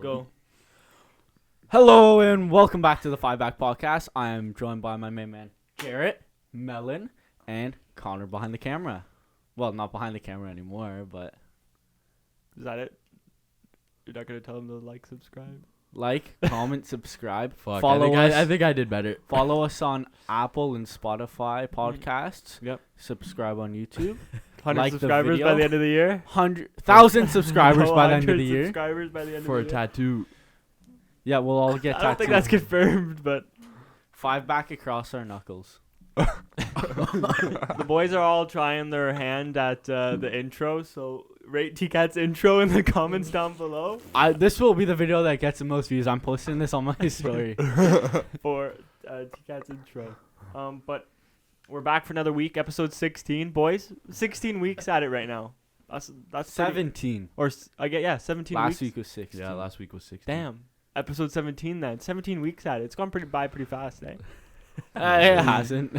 Go. Hello and welcome back to the Fullbacks podcast. I am joined by my main man, Garrett, Melon, and Connor behind the camera. Well, not behind the camera anymore, but Is that it? You're not going to tell them to like, subscribe? like, comment, subscribe. Fuck, Follow us. I think I did better. Follow us on Apple and Spotify podcasts. Yep. Subscribe on YouTube. 100 Like the subscribers by video. the end of the year? 100,000 subscribers No, by the end of 100 the year. subscribers by the end For a of the year? tattoo. Yeah, we'll all get I don't think tattoos. that's confirmed, but 5 back across our knuckles. the boys are all trying their hand at the intro, so rate T-Cat's intro in the comments down below This will be the video that gets the most views. I'm posting this on my story. for T-Cat's intro. But we're back for another week, episode 16, boys. 16 weeks at it right now. That's pretty, 17. or I get 17 Last weeks. week was 16. Yeah, last week was 16. Damn. Episode 17 then. 17 weeks at it. It's gone pretty fast, eh? It hasn't.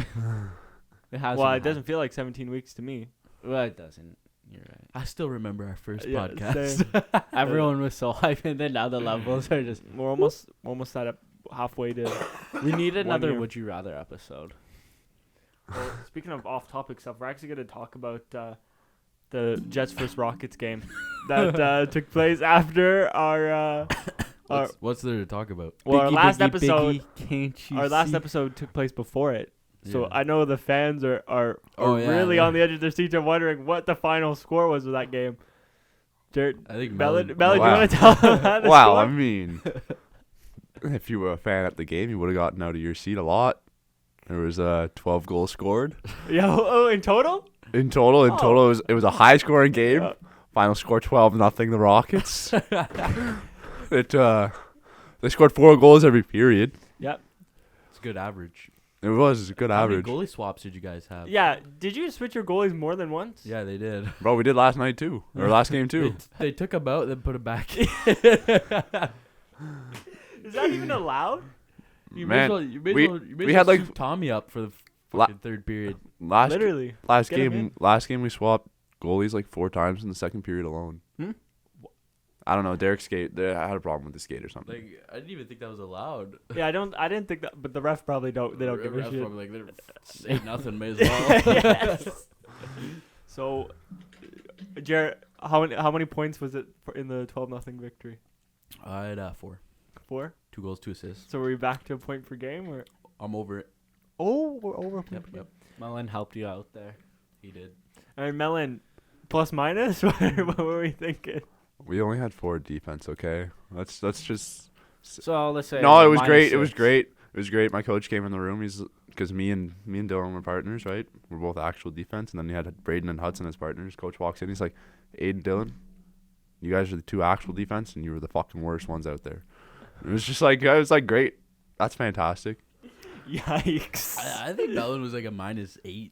It hasn't. Well, it doesn't feel like 17 weeks to me. Well, it doesn't. You're right. I still remember our first Yeah, podcast. same. Everyone was so hyped, and then now the levels are just. We're almost at halfway to. We need another year. Would You Rather episode. Well, speaking of off-topic stuff, we're actually going to talk about the Jets vs Rockets game that took place after our. What's there to talk about? Our last Biggie, episode. Biggie, can't you Our last see? episode took place before it. So Yeah. I know the fans are Oh, yeah, really yeah. on the edge of their seats and wondering what the final score was of that game. Jared, I think Melon, Melon. do you Wow. want to tell them that the Wow, score? I mean, if you were a fan at the game, you would have gotten out of your seat a lot. There was 12 goals scored Yeah, in total? in total. In Oh. total, it was a high scoring game. Yeah. Final score 12-0. The Rockets. They scored 4 goals every period. Yep. It's a good average. It was a good How many average, goalie swaps did you guys have? Yeah, did you switch your goalies more than once? Yeah, they did. bro. We did last night too, or last game too. They took him out, then put him back. Is that even allowed? You Man, you may we- as well, you may we as had, well like, soup Tommy up for the La- fucking third period. Last Literally. last Get him game, in. we swapped goalies like 4 times in the second period alone. Hmm? I don't know. Derek skate. I had a problem with the skate or something. Like, I didn't even think that was allowed. Yeah, I didn't think that, but the ref probably don't. They don't give a Refs shit. probably like, say nothing, may as well. Yes. So, Jared, how many points was it in the 12-0 victory? I had 4. 4. 2 goals, 2 assists. So were we back to a point per game, or? I'm over it. Oh, we're over. Yep. Melon helped you out there. He did. All right, Melon, plus minus. What were we thinking? We only had 4 defense. Okay, let's just. So let's say. No, it was minus great. It was 6. great. It was great. My coach came in the room. He's because me and Dylan were partners, right? We're both actual defense, and then he had Braden and Hudson as partners. Coach walks in. He's like, "Aiden, Dylan, you guys are the 2 actual defense, and you were the fucking worst ones out there." It was just like, I was like, great. That's fantastic. Yikes! I think Melon was like a -8.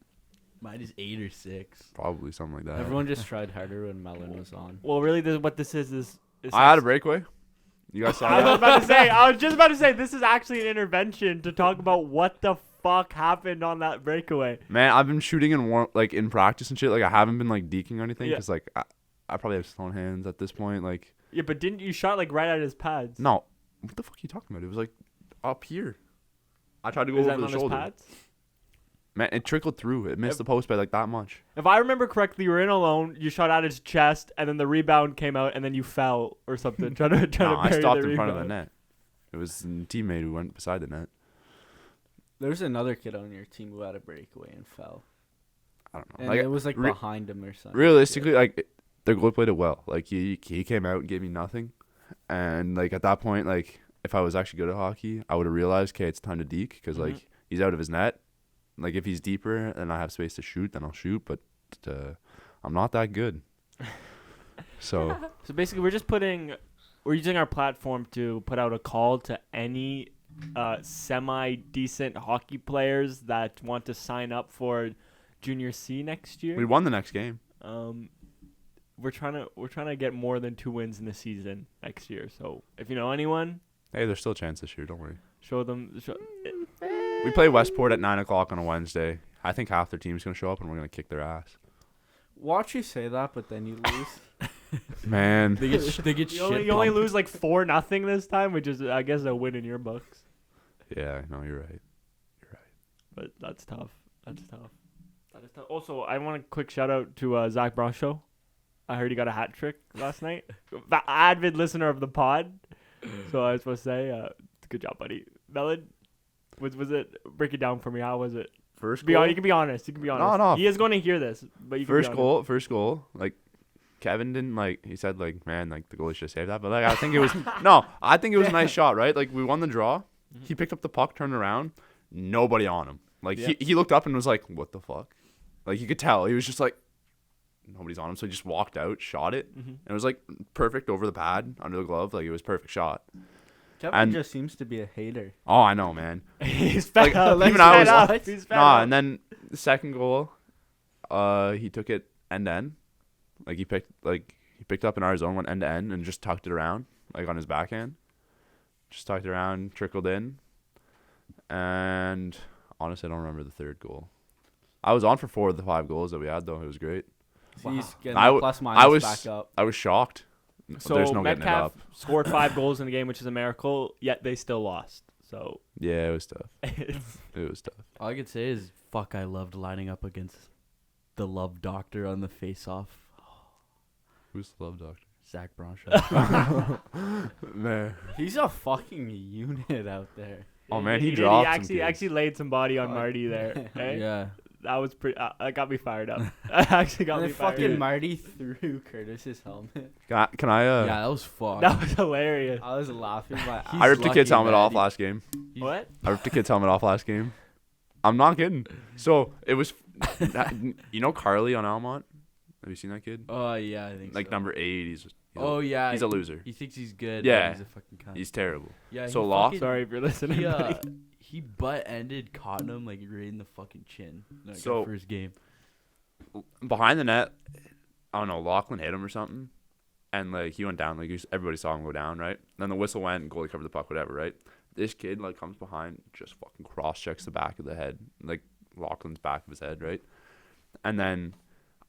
-8 or 6. Probably something like that. Everyone just tried harder when Melon was on. Well, really, what this is I had a breakaway. You guys saw I was that? about to say. I was just about to say this is actually an intervention to talk about what the fuck happened on that breakaway. Man, I've been shooting in practice and shit. Like, I haven't been like deking or anything Yeah. because like I probably have stone hands at this point. Like, Yeah, but didn't you shot like right at his pads? no, what the fuck are you talking about? It was like up here. I tried to go Is that over on the his shoulder. pads? Man, it trickled through. It missed If- the post by like that much. If I remember correctly, you were in alone. You shot at his chest, and then the rebound came out, and then you fell or something. trying to No, bury I stopped the in front of the rebound. net. It was a teammate who went beside the net. There's another kid on your team who had a breakaway and fell. I don't know. And Like, it was like re- behind him or something. realistically, like their goalie played it well. Like he came out and gave me nothing, and like at that point, like if I was actually good at hockey, I would have realized, okay, it's time to deke because Mhm. like he's out of his net. Like if he's deeper and I have space to shoot, then I'll shoot. But I'm not that good. So So basically, we're using our platform to put out a call to any semi-decent hockey players that want to sign up for Junior C next year. we won the next game. We're trying to get more than 2 wins in the season next year. So if you know anyone, Hey, there's still a chance this year. Don't worry. show them. We play Westport at 9:00 on a Wednesday. I think half their team's gonna show up and we're gonna kick their ass. Watch you say that, but then you lose. Man. They get You only, shit. you only pumped. lose like 4-0 this time, which is I guess a win in your books. Yeah, no, you're right. But that's tough. That is tough. Also, I want a quick shout out to Zach Brosho. I heard he got a hat trick last night. Avid listener of the pod. So I was supposed to say, good job, buddy. Melon, was it? Break it down for me. How was it? First You goal. can be honest. You can be honest. No. He is going to hear this, but you can First be honest. First goal. Like, Kevin didn't like. He said like, man, like the goalie should have saved that. But like, I think it was no. I think it was a nice shot, right? Like we won the draw. He picked up the puck, turned around, nobody on him. Like Yeah. he looked up and was like, what the fuck? Like you could tell he was just like, nobody's on him. So he just walked out, shot it, and it was like perfect over the pad, under the glove. Like it was perfect shot. Kevin And- just seems to be a hater. Oh, I know, man. He's fed Like, up. even He's I fed was- up. He's fed Nah, up. and then the second goal, he took it end to end. Like he picked up in our zone, went end to end, and just tucked it around, like on his backhand. Just tucked it around, trickled in, and honestly, I don't remember the third goal. I was on for 4 of the 5 goals that we had, though. It was great. So he's getting I the w- plus I minus was back up. I was shocked. So There's no getting it Metcalf up. scored 5 goals in the game, which is a miracle. Yet they still lost. So Yeah, it was tough. it's It was tough. All I could say is, fuck, I loved lining up against the Love Doctor on the face-off. Who's the love doctor? Zach Broncho. Man. He's a fucking unit out there. Oh man, he did. dropped some He kids. actually laid some body on Marty there. Hey? Yeah. That was pretty. That got me fired up. That actually got And me then fired fucking up. Marty threw Curtis's helmet. Can I Yeah, that was fucked. That was hilarious. I was laughing my He's I ripped the lucky, kid's helmet man. off last game. What? I ripped the kid's helmet off last game. I'm not kidding. So it was, you know Carly on Almont? Have you seen that kid? Oh, yeah, I think Like so. number 8. Oh, yeah. He's a loser. He thinks he's good. Yeah. But he's a fucking cunt. He's terrible. Yeah, so he Loft- fucking- Sorry if you're listening. buddy. He butt-ended Cottenham, like, right in the fucking chin. Like, So- our first game. Behind the net, I don't know, Lachlan hit him or something. And like he went down, like everybody saw him go down, right? Then the whistle went and goalie covered the puck, whatever, right? This kid like comes behind, just fucking cross checks the back of the head, like Lachlan's back of his head, right? And then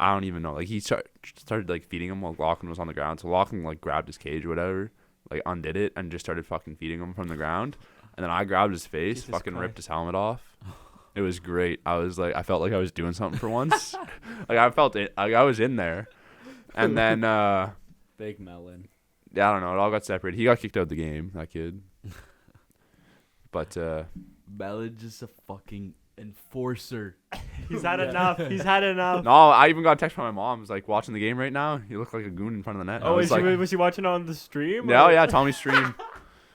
I don't even know, like he started like feeding him while Lachlan was on the ground. So Lachlan like grabbed his cage or whatever, like undid it and just started fucking feeding him from the ground. And then I grabbed his face, Jesus fucking Christ. ripped his helmet off. It was great. I felt like I was doing something for once. Like I felt it. Like I was in there. And then Big melon. yeah, I don't know. It all got separated. He got kicked out of the game, that kid. But Melon's just a fucking enforcer. He's had enough. He's had enough. no, I even got a text from my mom. Who's like watching the game right now. You look like a goon in front of the net. Oh, I was was she watching on the stream? no, or- yeah, Tommy's stream.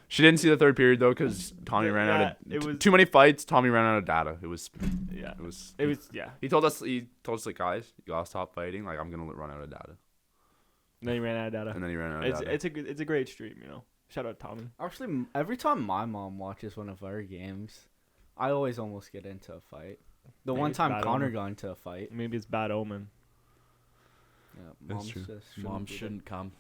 She didn't see the third period though, because Tommy ran out of it was- too many fights. Tommy ran out of data. It was Yeah. it was. It was yeah. He told us like, guys, you gotta stop fighting. Like I'm gonna run out of data. And then he ran out of data. And then he ran out of data. It's a great stream, you know. Shout out Tommy. Actually, every time my mom watches one of our games, I always almost get into a fight. The Maybe one it's time bad Connor omen. got into a fight. Maybe it's bad omen. Yeah, That's moms true. just Mom be there. shouldn't come.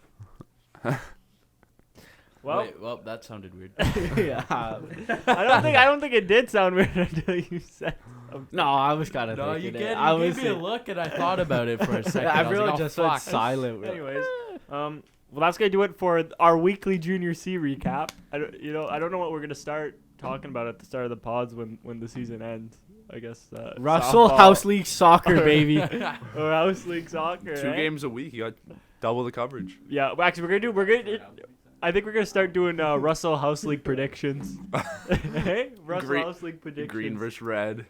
Well, Wait, well, that sounded weird. Yeah. I don't think it did sound weird until you said something. No, I was kind of No, thinking you it. get. I You was gave me a look, and I thought about it for a second. I was everyone like, oh, just went fuck. silent. with it. Anyways, well, that's gonna do it for our weekly Junior C recap. I don't know what we're gonna start talking about at the start of the pods when the season ends. I guess Russell softball House League Soccer, baby. or House League Soccer. 2 eh? games a week. You got double the coverage. Yeah, well, actually, we're gonna. I think we're gonna start doing Russell House League predictions. Hey, Russell Green- House League predictions. Green versus red.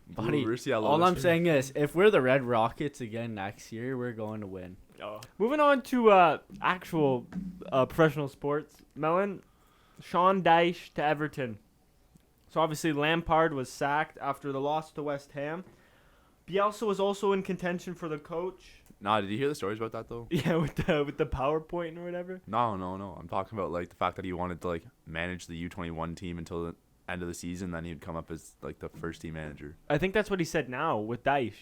Blue Buddy, versus yellow. all this I'm year. saying is, if we're the Red Rockets again next year, we're going to win. Oh. Moving on to actual professional sports. Melon, Sean Dyche to Everton. So obviously Lampard was sacked after the loss to West Ham. Bielsa was also in contention for the coach. Nah, did you hear the stories about that though? Yeah, with the PowerPoint or whatever. No. I'm talking about like the fact that he wanted to like manage the U21 team until the end of the season. Then he'd come up as like the first team manager. I think that's what he said now with Dyche.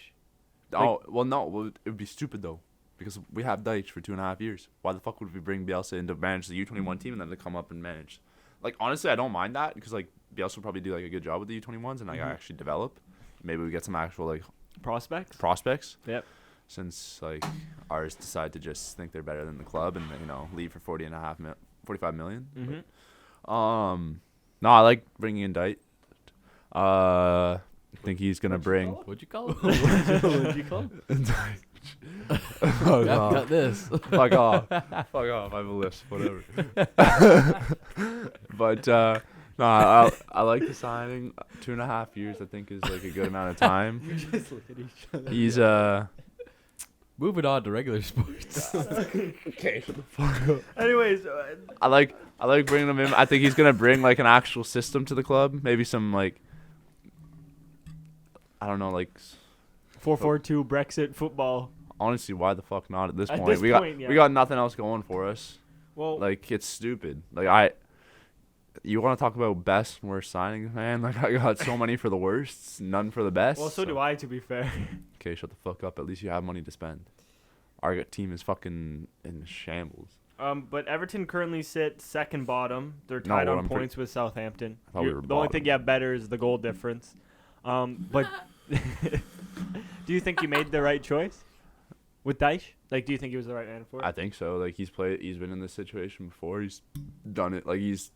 Oh well, no. Well, it would be stupid though, because we have Dyche for 2.5 years. Why the fuck would we bring Bielsa in to manage the U21 team and then to come up and manage? Like honestly, I don't mind that because like Bielsa will probably do like a good job with the U21s and like Mhm. actually develop. Maybe we get some actual like Prospects. prospects. Yep. since like ours decide to just think they're better than the club and leave for 45 million. Mm-hmm. No, I like bringing in Dyche. I think he's gonna bring. What'd you call it? What'd you call him? Oh, Yeah, no. cut this. Fuck off. Fuck off. I have a list. Whatever. But no, I like the signing. 2.5 years, I think, is like a good amount of time. Just look at each other. He's Moving on to regular sports. okay. Shut the fuck up. Anyways, I like bringing him in. I think he's gonna bring like an actual system to the club. Maybe some like I don't know, like 4-4-2 Brexit football. honestly, why the fuck not at this At point? this we point, yeah. got nothing else going for us. Well, Like it's stupid. Like you want to talk about best and worst signings, man? Like I got so many for the worst, none for the best. well, so do I. To be fair. Okay, shut the fuck up. At least you have money to spend. Our team is fucking in shambles. But Everton currently sit second bottom. They're No, tied well, on I'm points with Southampton. I thought we were The only thing bottom. you have better is the goal difference. But do you think you made the right choice with Dyche? Like, do you think he was the right man for it? I think so. Like he's been in this situation before. He's done it. Like he's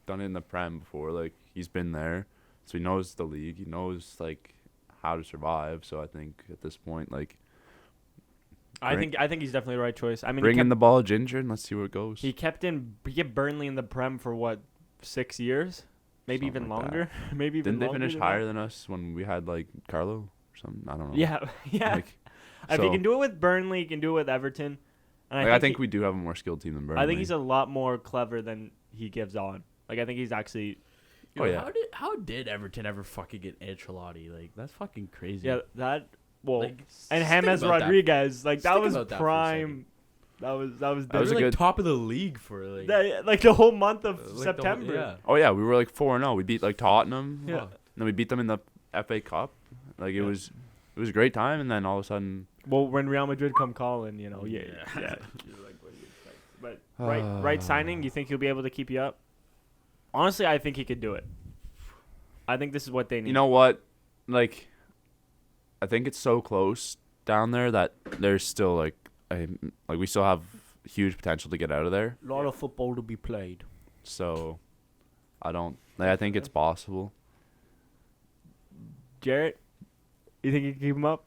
done it in the Prem before. Like he's been there, so he knows the league. He knows like how to survive. So I think at this point, like I think he's definitely the right choice. I mean, bring in the ball, Ginger, and let's see where it goes. he kept Burnley in the Prem for what, 6 years, maybe Something even like longer. Maybe even Didn't they longer finish than higher that. than us when we had like Carlo or something? I don't know. Yeah, yeah. Like, If so, he can do it with Burnley, he can do it with Everton. And I think we do have a more skilled team than Burnley. I think he's a lot more clever than he gives on. Like, I think he's actually. Oh, yeah. How did Everton ever fucking get Ancelotti? Like that's fucking crazy. Yeah, that. Well, Like, and think James about that. Rodriguez, like Just that think was about that for a prime. That was That was They a were, like good- top of the league for like. like the whole month of like, the whole- September. yeah. Oh yeah, we were like 4-0. We beat like Tottenham. Yeah. And then we beat them in the FA Cup. Like it was a great time. And then all of a sudden, Well, when Real Madrid come calling, yeah. But right signing, you think he'll be able to keep you up? Honestly, I think he could do it. I think this is what they need. you know what? Like, I think it's so close down there that there's still like we still have huge potential to get out of there. A lot of football to be played. So, I think it's possible. Jarrett, you think you can keep him up?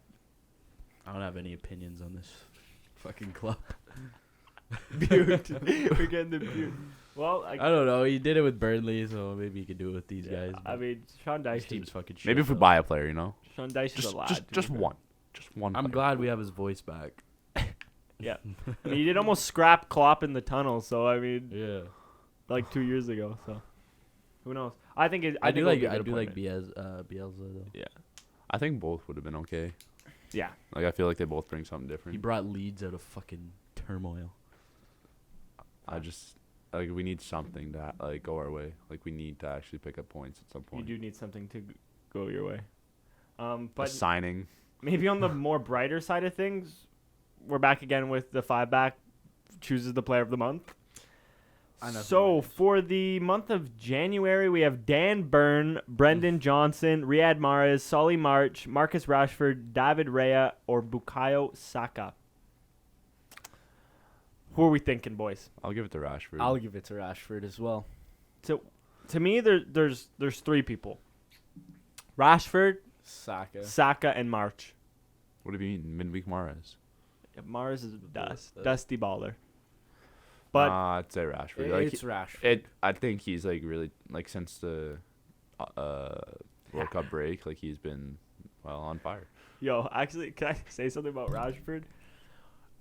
I don't have any opinions on this fucking club. Beaut. We're getting the Beaut. Well, I don't know. He did it with Burnley, so maybe he could do it with these guys. I but mean, Sean this Dyche. team's fucking shit. Maybe if we though. buy a player, Sean Dyche is a lad. just one. Just one. I'm player. glad we have his voice back. Yeah. I mean, he did almost scrap Klopp in the tunnel. So I mean, Yeah. like 2 years ago. So who knows? I think it. I do think like it'll be a good Bielsa appointment. though. Yeah. I think both would have been okay. Yeah. Like I feel like they both bring something He different. brought Leeds out of fucking turmoil. I just like we need something to like go our way. Like we need to actually pick up points at some You point. do need something to go your way. A But signing. maybe on the more brighter side of things, we're back again with the 5-back chooses the player of the month. I know So who it is. for the month of January, we have Dan Byrne, Brendan Johnson, Riyad Mahrez, Solly March, Marcus Rashford, David Raya, or Bukayo Saka. Who are we thinking, boys? I'll give it to Rashford. I'll give it to Rashford as well. To me, there's three people: Rashford, Saka. Saka, and March. What do you mean, midweek Mahrez? Yeah, Mahrez is That's- dusty baller. But I'd say Rashford. Like It's Rashford. I think he's like really like since the World Cup break, like he's been on fire. yo, actually, can I say something about Rashford?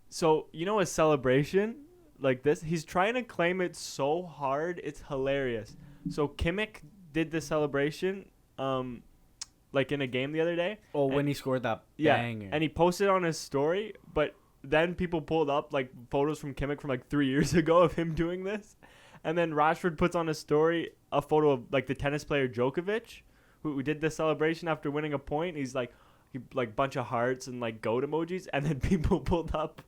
So his celebration like this, he's trying to claim it so hard, it's hilarious. So Kimmich did the celebration, like in a game the other day. Oh, when he scored that Yeah, banger. and he posted on his story, but then people pulled up like photos from Kimmich from like 3 years ago of him doing this, and then Rashford puts on his story a photo of like the tennis player Djokovic, who did the celebration after winning a point. He's like bunch of hearts and like goat emojis, and then people pulled up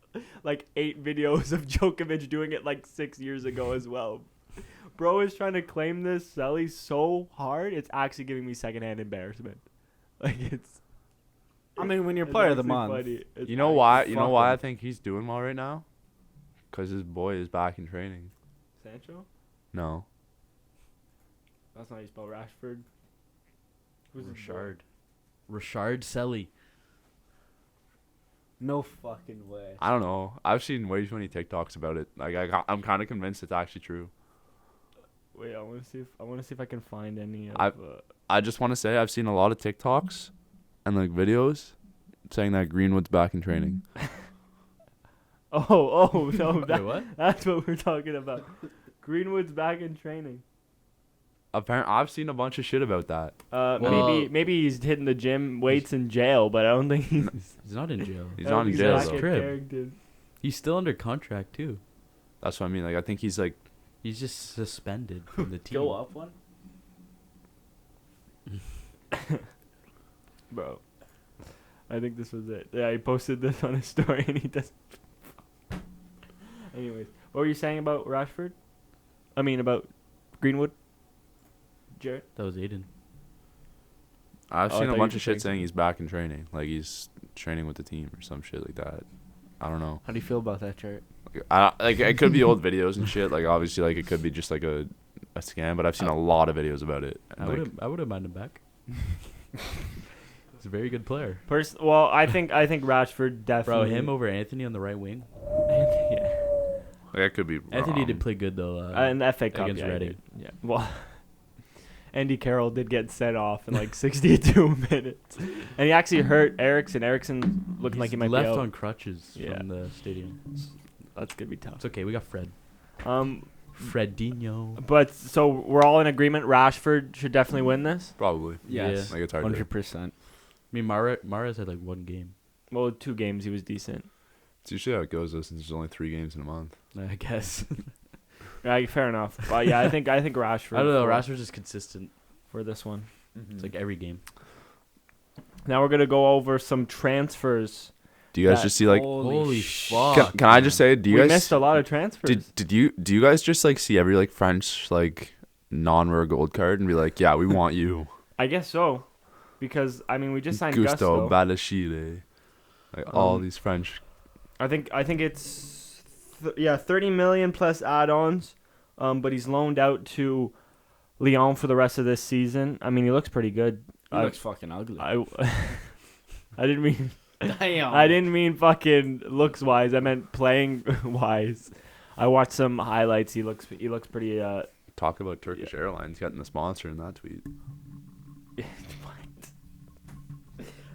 like 8 videos of Djokovic doing it like 6 years ago as well. Bro is trying to claim this Selly so hard, it's actually giving me secondhand embarrassment. Like I mean, when you're It's player of the actually month, funny. It's You know why? You know fuck why him. I think he's doing well right now? Because his boy is back in training. Sancho? No. That's not how you spell Rashford. Who's his boy? Rashard Selly. no fucking way. I don't know. I've seen way too many TikToks about it. Like I'm kind of convinced it's actually true. Wait, I want to see if I can find any of. I just want to say I've seen a lot of TikToks and like videos saying that Greenwood's back in training. Oh no, Wait, what? that's what we're talking about. Greenwood's back in training. Apparently, I've seen a bunch of shit about that. Well- Maybe he's hitting the gym weights in jail, but I don't think he's. He's not in jail. He's not in jail back though. at Crib. Carrington. He's still under contract too. That's what I mean. Like I think he's like He's just suspended from the team. Go up one. Bro, I think this was it. Yeah, he posted this on his story and he does. Anyways, what were you saying about Rashford? I mean, about Greenwood? Jared? That was Aiden. I've Oh, I seen thought a you bunch were of shit saying saying he's back in training. Like he's training with the team or some shit like that. I don't know. How do you feel about that, Jared? Like it could be old videos and shit. Like obviously, like it could be just like a scam. But I've seen a lot of videos about it. I And, like, wouldn't mind him back. He's a very good player. Well, I think Rashford Bro, definitely. him over Anthony on the right wing. Yeah. like that could be. Anthony wrong. did play good though. In the FA Cup against yeah, he Reading. did. Yeah. Well, Andy Carroll did get sent off in like 62 minutes, and he actually hurt Ericsson. Ericsson looking like he might left be out. on crutches Yeah. from the stadium. That's gonna be tough. It's okay. We got Fred. Um, Fredinho. but so we're all in agreement. Rashford should definitely win this. Probably. Yes. Like it's hard. To, 100%. I mean, Mahrez had like one game. Well, 2 games he was decent. it's usually how it goes though, since there's only 3 games in a month. I guess. Fair enough. But yeah, I think Rashford. I don't know. for- Rashford's just consistent. for this one. It's like every game. Now we're gonna go over some transfers. Do you guys That- just see like? Holy fuck. Can I just say? Do you we guys missed a lot of transfers. do you guys just like see every like French like non-rare gold card and be like, yeah, we want you, I guess so, because I mean we just signed Gusto Gusto. Badiashile, like all Um, these French. I think it's 30 million plus add-ons, but he's loaned out to Lyon for the rest of this season. I mean he looks pretty good. He looks fucking ugly. I didn't mean Damn. I didn't mean fucking looks wise. I meant playing wise. I watched some highlights. He looks pretty. Talk about Turkish Airlines getting the sponsor in that tweet.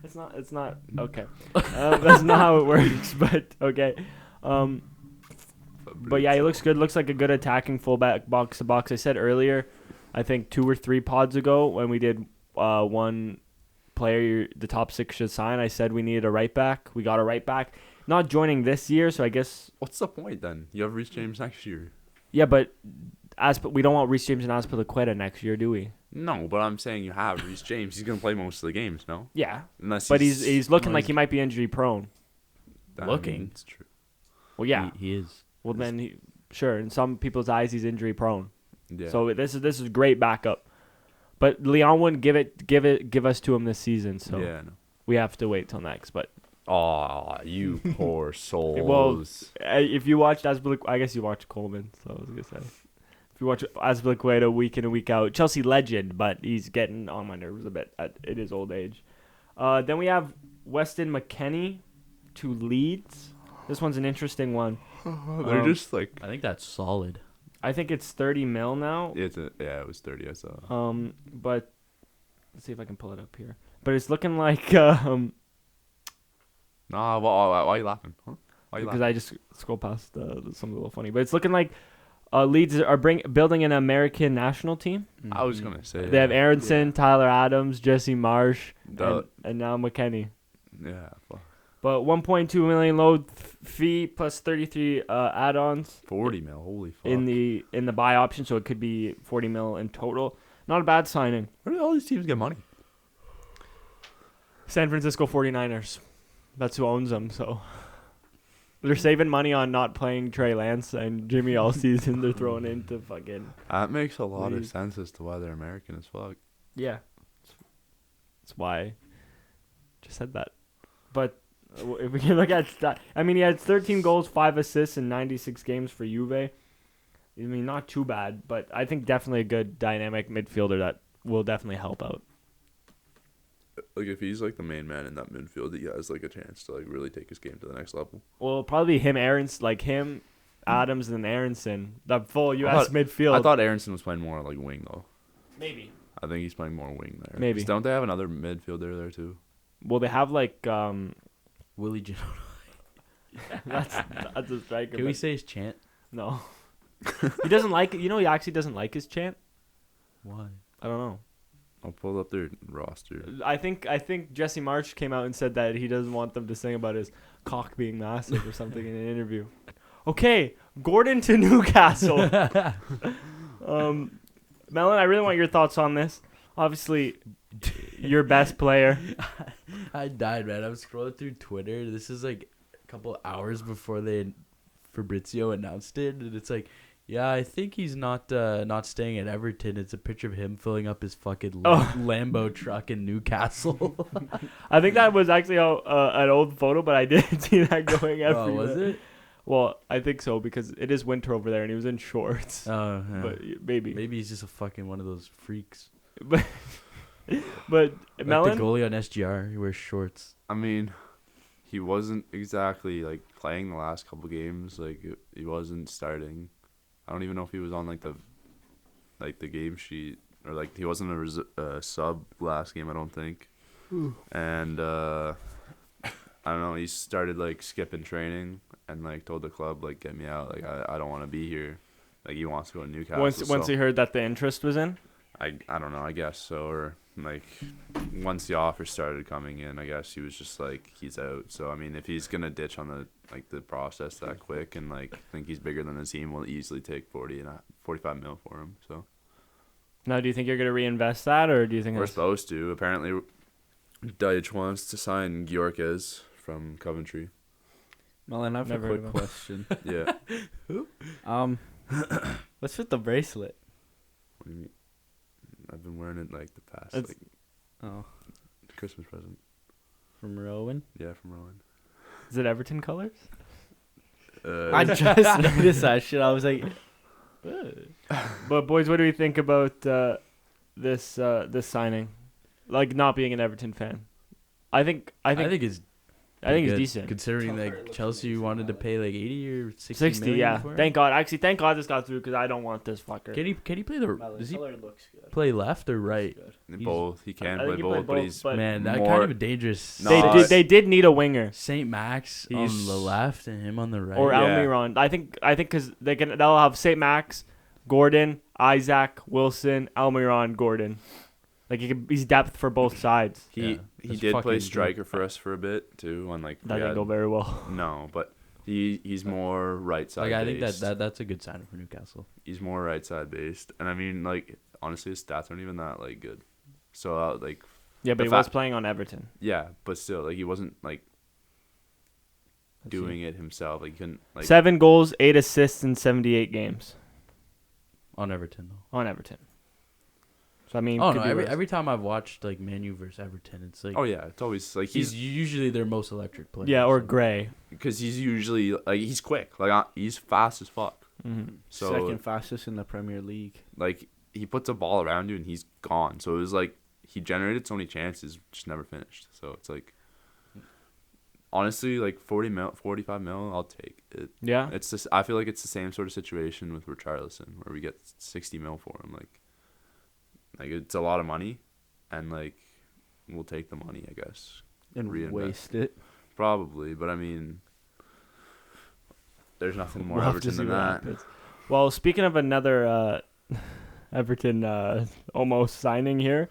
It's not okay. That's not how it works. But okay. But yeah, he looks good. Looks like a good attacking fullback, box to box. I said earlier, I think 2 or 3 pods ago when we did one player the top 6 should sign. I said we needed a right back. We got a right back. Not joining this year, so I guess What's the point then? You have Reece James next year. yeah. But we don't want Reece James and Azpilicueta next year, do we? No, but I'm saying you have Reece James. He's gonna play most of the games, no? Yeah, Unless but he's looking like he might be injury prone. looking. It's true. Well, yeah. He is. Well, then sure. In some people's eyes, he's injury prone. Yeah. So this is great backup. But Leon wouldn't give us to him this season, so yeah. No. we have to wait till next. But Aw, you poor souls. Well, if you watched Azpilicueta, I guess you watched Coleman. So I was gonna say, if you watch Azpilicueta week in and week out, Chelsea legend, but he's getting on my nerves a bit at his old age. Then we have Weston McKennie to Leeds. This one's an interesting one. They're just like. I think that's solid. I think it's 30 mil now. It was 30. I saw. But let's see if I can pull it up here. But it's looking like Nah, why are you laughing? Huh? Why are you because laughing? I just scroll past some a little funny. But it's looking like Leeds are building an American national team. I was gonna say. They have Aronson, Tyler Adams, Jesse Marsh, The- and now McKennie. Yeah. Fuck. But 1.2 million load fee plus 33 add-ons 40 mil. Holy fuck. in the buy option, so it could be 40 mil in total. Not a bad signing. Where do all these teams get money? San Francisco 49ers. That's who owns them, so they're saving money on not playing Trey Lance and Jimmy all season. They're throwing into fucking That makes a lot of Please. sense as to why they're American as fuck. yeah. That's why I just said that. But if we can look at I mean, he had 13 goals, 5 assists in 96 games for Juve. I mean, not too bad, but I think definitely a good dynamic midfielder that will definitely help out. Like if he's like the main man in that midfield, he has like a chance to like really take his game to the next level. Well, probably him, Adams, and Aronson. The full U.S. midfield. I thought Aronson was playing more like wing though. Maybe. I think he's playing more wing there. Maybe. 'Cause don't they have another midfielder there too? Well, they have like Willie Gino. that's a striker. Can we but say his chant? no? He doesn't like it. You know, he actually doesn't like his chant. Why? I don't know. I'll pull up their roster. I think Jesse March came out and said that he doesn't want them to sing about his cock being massive or something in an interview. Okay, Gordon to Newcastle. Melon, I really want your thoughts on this. Obviously, your best player. I died, man. I was scrolling through Twitter. This is like a couple hours before Fabrizio announced it, and it's like, yeah, I think he's not staying at Everton. It's a picture of him filling up his fucking Lambo truck in Newcastle. I think that was actually an old photo, but I didn't see that going everywhere. Oh, was it? Well, I think so because it is winter over there, and he was in shorts. Oh, yeah. But maybe. Maybe he's just a fucking one of those freaks. But Like Melon, the goalie on SGR, he wears shorts. I mean, he wasn't exactly like playing the last couple games. Like he wasn't starting. I don't even know if he was on like the game sheet or like he wasn't a sub last game. I don't think. And I don't know. He started like skipping training and like told the club like get me out. Like I don't want to be here. Like he wants to go to Newcastle. once he heard that the interest was in. I don't know. I guess so. Or like once the offer started coming in, I guess he was just like he's out. So I mean, if he's gonna ditch on the process that quick and like think he's bigger than the team, we'll easily take 45 mil for him. So Now, do you think you're gonna reinvest that, or do you think we're supposed to? Apparently, Dyche wants to sign Gjorkes from Coventry. Melon, I have Never a heard quick of him. question. Yeah. What's with the bracelet? What do you mean? I've been wearing it like the past It's- like Oh, Christmas present. from Rowan. Yeah, from Rowan. Is it Everton colors? I just noticed that shit. I was like, But boys, what do we think about this signing? Like not being an Everton fan, I think it's it's good, decent. considering like Chelsea wanted to pay like 80 or 60 60, million yeah. for him. Thank God. Actually, thank God this got through because I don't want this fucker. Can he play the? Does he looks good. play left or right? Both. He can I play think he played both, but both, he's but- Man, that more- kind of a dangerous. No, They did need a winger Saint Max He's- on the left and him on the right. or Yeah. Almiron. I think because they'll have St. Max, Gordon, Isaac, Wilson, Almiron, Gordon. Like he's depth for both sides. Yeah, He that's did fucking play good. striker for us for a bit too, on like That didn't go very well. no, but he's more right side. Like I think based. that's a good sign for Newcastle. He's more right side based, and I mean like honestly his stats aren't even that like good. So like Yeah, but The he fa- was playing on Everton. yeah, but still like he wasn't like doing it himself. Like he couldn't like 7 goals, 8 assists in 78 games On Everton though. on Everton. So I mean, Oh could no! be Every worse. every time I've watched like Man U versus Everton, it's like oh yeah, it's always like he's usually their most electric player. Yeah, or so. Gray. because he's usually like he's quick, like he's fast as fuck. Mm-hmm. So Second fastest in the Premier League. like he puts a ball around you and he's gone. So it was like he generated so many chances, just never finished. So it's like honestly, like 45 mil, I'll take it. Yeah. It's just I feel like it's the same sort of situation with Richarlison where we get 60 mil for him. Like it's a lot of money, and like we'll take the money, I guess. And Reinvest. waste it. Probably, but I mean, there's nothing more We'll have to Everton see than what that. happens. Well, speaking of another Everton almost signing here,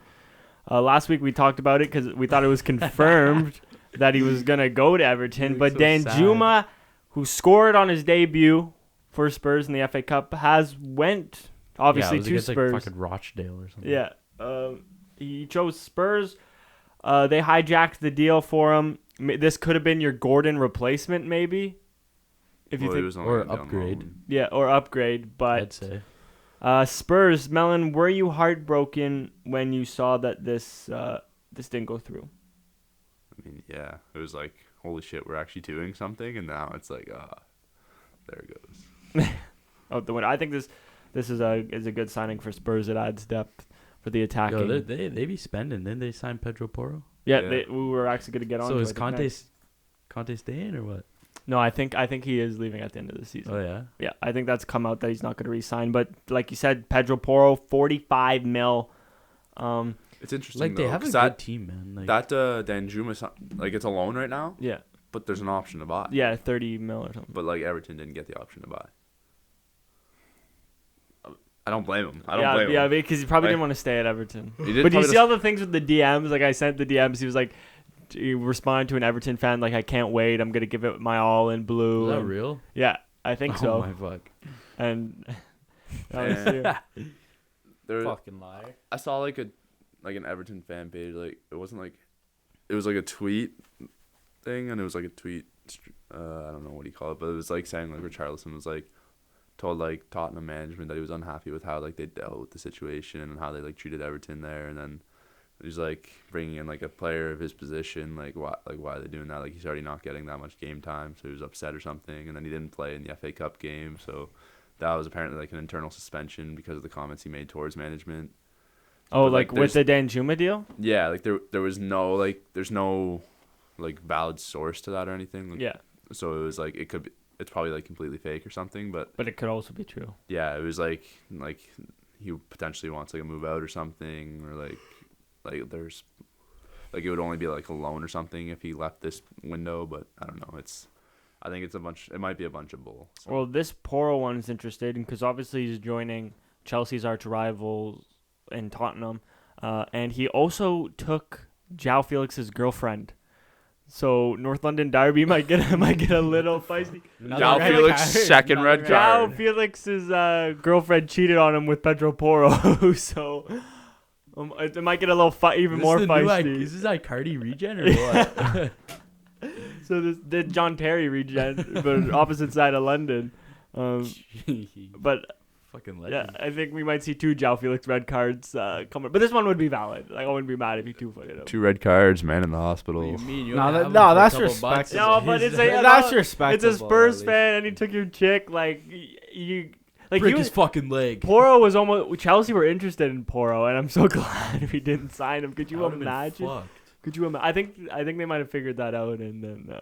last week we talked about it because we thought it was confirmed that he was gonna go to Everton, You but look so sad. Danjuma, who scored on his debut for Spurs in the FA Cup, has went obviously yeah, it was to against, Spurs. like fucking Rochdale or something. Yeah. He chose Spurs. They hijacked the deal for him. This could have been your Gordon replacement, maybe. If you Well, he think, was only Or going down upgrade. loan. yeah, or upgrade. I'd But say. Spurs, Melon, were you heartbroken when you saw that this didn't go through? I mean, yeah, it was like, holy shit, we're actually doing something, and now it's like, there it goes. I think this is a good signing for Spurs. It adds depth for the attacking. Yo, they be spending. Didn't they sign Pedro Porro? Yeah, Yeah. we were actually going to get on. So to is it, I think, next. Conte staying or what? No, I think he is leaving at the end of the season. Oh yeah. Yeah, I think that's come out that he's not going to re-sign. But like you said, Pedro Porro, 45 mil. It's interesting, Like they though, have a 'cause good team, man. Like, that Danjuma, like, it's a loan right now, Yeah, but there's an option to buy. yeah, 30 mil or something. But, like, Everton didn't get the option to buy. I don't blame him. Yeah, because he probably Like, didn't want to stay at Everton. He did But do you probably see all the things with the DMs? Like I sent the DMs. He was like, he responded to an Everton fan like, "I can't wait. I'm gonna give it my all in blue." is that And- real? Yeah, I think Oh so. my fuck. And that was There, Fucking liar. I saw like an Everton fan page. Like it wasn't like, it was like a tweet thing, and it was like a tweet. I don't know what you call it, but it was like saying like Richarlison was like told like Tottenham management that he was unhappy with how like they dealt with the situation and how they like treated Everton there, and then he's like bringing in like a player of his position, like why are they doing that? Like he's already not getting that much game time, so he was upset or something, and then he didn't play in the FA Cup game, so that was apparently like an internal suspension because of the comments he made towards management. oh, But, like with the Danjuma deal. Yeah, like there was no like there's no like valid source to that or anything. Like, Yeah, so it was like it's probably like completely fake or something, but but it could also be true. yeah, it was like he potentially wants like a move out or something, or like there's like it would only be like a loan or something if he left this window, but I don't know. I think it might be a bunch of bull. So. Well, this Porro one is interesting because obviously he's joining Chelsea's arch rivals in Tottenham, and he also took João Felix's girlfriend. So North London derby might get a little feisty. João Felix second red card. João Felix's girlfriend cheated on him with Pedro Porro, so it might get a little even more feisty. Is this Icardi regen or what? So this did John Terry regen, but opposite side of London. But Fucking yeah, legend. I think we might see 2 João Felix red cards coming. But this one would be valid. Like I wouldn't be mad if he 2-footed him. 2 red cards, man in the hospital. What do you mean? You No, only that- have him no, for a that's couple respectable. bucks? No, but it's like That's it's respectable. a Spurs at fan, and he took your chick. Like you, like break he his was. fucking leg. Porro was almost. Chelsea were interested in Porro, and I'm so glad we didn't sign him. Could I you would've been imagine? fucked. Could you imagine? I think they might have figured that out and then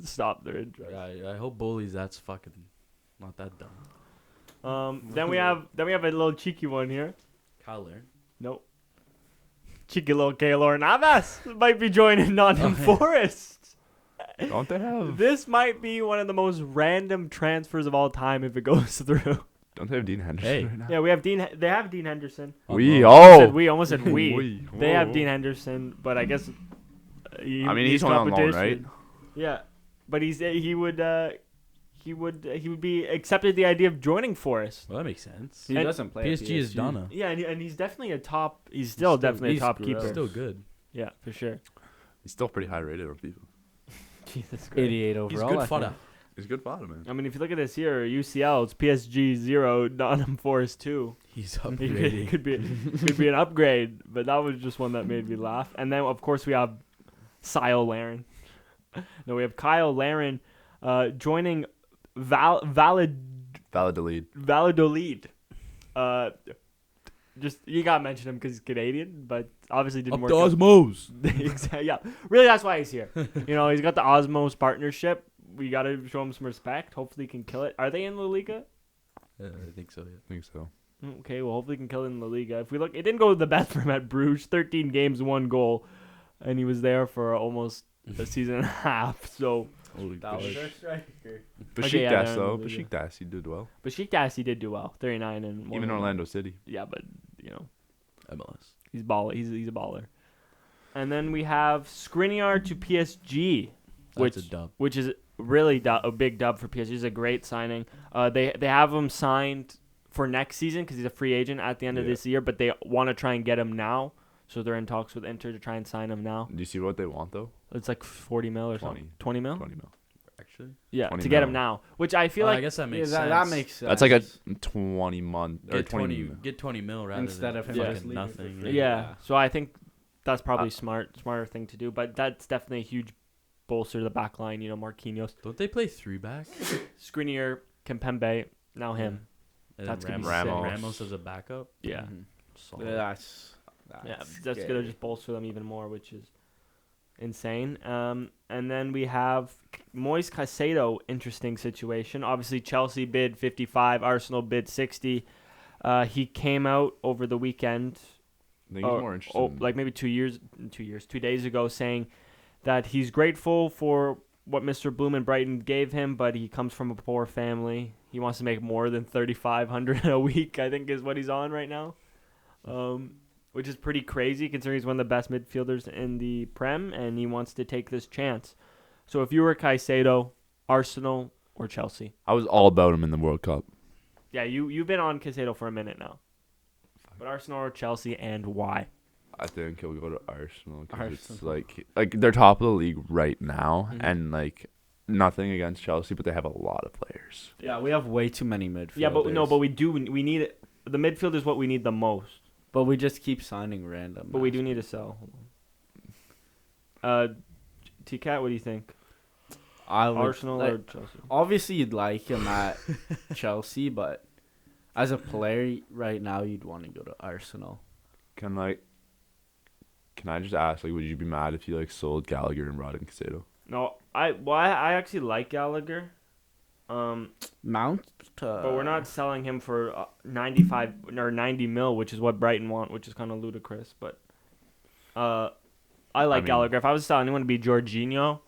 stopped their interest. Yeah, I hope Bullies that's fucking not that dumb. Then we have a little cheeky one here. Kyler. Nope. Cheeky little Keylor Navas might be joining Nottingham Forest. Don't they have? This might be one of the most random transfers of all time if it goes through. Don't they have Dean Henderson Hey. right now? Yeah, we have Dean. They have Dean Henderson. We Almost said we. We. They have Whoa. Dean Henderson, but I guess. He's only on loan, right? Yeah, but he would be accepted the idea of joining Forest. Well, that makes sense. He And doesn't play. at PSG is Donna. Yeah, and he's definitely a top. He's still definitely a top keeper. Still good. Yeah, for sure. He's still pretty high rated on people. Jesus Christ. 88 overall. He's I good think. fodder. He's a good fodder, man. I mean, if you look at this here, UCL, it's PSG 0, Nottingham Forest 2. He's It upgrading. could be an upgrade, but that was just one that made me laugh. And then, of course, we have Kyle Larin. No, we have Kyle Larin joining Valladolid. Valladolid. Just you gotta mention him because he's Canadian, but obviously didn't Up work. the out. Osmos. Exactly. Yeah, really, that's why he's here. You know, he's got the Osmos partnership. We gotta show him some respect. Hopefully, he can kill it. Are they in La Liga? I think so. Yeah. I think so. Okay, well, hopefully, he can kill it in La Liga. If we look, it didn't go the best for him at Bruges. 13 games, 1 goal, and he was there for almost a season and a half. So. Holy That was shit. their striker. Besiktas, Okay, yeah, though. they're in the Besiktas, he did well. Besiktas, he did do well. 39 and Even Orlando City. Yeah, but you know, MLS. he's baller. He's a baller. And then we have Skriniar to PSG, That's a dub. which is really a big dub for PSG. It's a great signing. They have him signed for next season because he's a free agent at the end of Yeah. this year, but they want to try and get him now. So they're in talks with Inter to try and sign him now. Do you see what they want, though? It's like 40 mil or 20. something. 20 mil? 20 mil. Actually. Yeah, 20 to get mil. him now. Which I feel I like guess that makes Yeah, sense. that makes sense. That's like a 20 month or Get 20. 20 mil rather Instead than of him fucking just leaving nothing. for yeah. free. So I think That's probably smarter thing to do. But that's definitely a huge bolster to the back line. Marquinhos, Don't they play 3-back? Skriniar, Kimpembe, now him. And That's then gonna be sick. Ramos as a backup. Yeah. Mhm. Solid. That's That's gonna just bolster them even more, which is insane. And then we have Moise Caicedo. Interesting situation. Obviously, Chelsea bid 55, Arsenal bid 60. He came out over the weekend, I think he's more interesting. like maybe 2 days ago, saying that he's grateful for what Mr. Bloom and Brighton gave him, but he comes from a poor family. He wants to make more than 3,500 a week, I think is what he's on right now. Which is pretty crazy considering he's one of the best midfielders in the Prem, and he wants to take this chance. So if you were Caicedo, Arsenal or Chelsea? I was all about him in the World Cup. Yeah, you've been on Caicedo for a minute now. But Arsenal or Chelsea, and why? I think he'll go to Arsenal because it's Arsenal. like they're top of the league right now, Mhm. and like nothing against Chelsea, but they have a lot of players. Yeah, we have way too many midfielders. Yeah, but we need it. The midfield is what we need the most. But we just keep signing random. But we do need to sell. T-Cat, what do you think? I would, Arsenal or like, Chelsea? obviously, you'd like him at Chelsea, but as a player right now, you'd want to go to Arsenal. Can I just ask, like, would you be mad if you like sold Gallagher and brought in Caicedo? No, I actually like Gallagher. Mount, But we're not selling him for 95 or 90 mil, which is what Brighton want, which is kind of ludicrous. But I like mean- Gallagher. If I was selling anyone, to be Jorginho.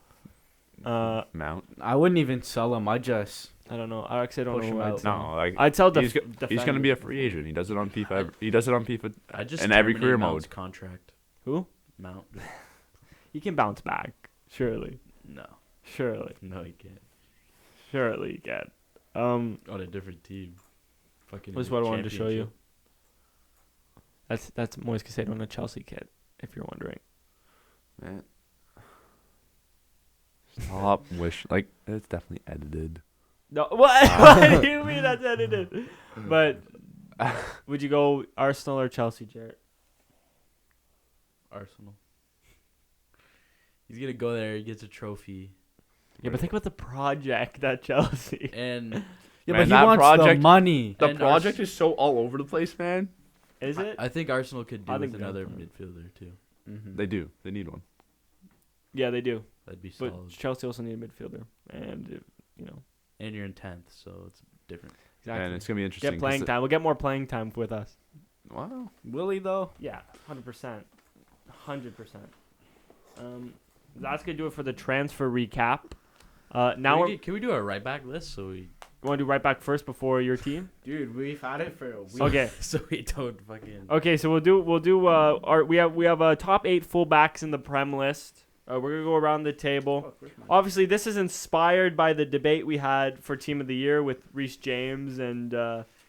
Mount? I wouldn't even sell him. I just I don't know. I actually don't Push know. him Who I'd out. sell. No, like I'd sell he's gonna be a free agent. He does it on FIFA. He does it on FIFA. I just in every terminate career Mount's mode. contract. Who? Mount. He can bounce back. Surely. No, Surely he can't. he can. On a different team. Fucking. This is what I wanted to show you. That's Moise Caicedo on a Chelsea kit, if you're wondering. Man. Stop like it's definitely edited. No, what? What do you mean that's edited? But would you go Arsenal or Chelsea, Jarrett? Arsenal. He's gonna go there. He gets a trophy. Yeah, but think about the project at Chelsea. And yeah, Man, but he that wants the project- money. The And project is so all over the place, man. Is it? I think Arsenal could do I with think they'll another play. midfielder too. Mhm. They do. They need one. Yeah, they do. That'd be But solid. Chelsea also need a midfielder, and And you're in 10th, so it's different. exactly. And it's gonna be interesting. Get playing time. We'll get more playing time with us. Wow. Will he though? Yeah, 100%, 100%. That's gonna do it for the transfer recap. Now Can we do a right back list so we want to do right back first before your team. Dude, we've had it for a week. Okay. so we don't fucking. Okay, so we'll do we have a top 8 fullbacks in the Prem list. We're gonna go around the table. Obviously, this is inspired by the debate we had for Team of the Year with Reece James and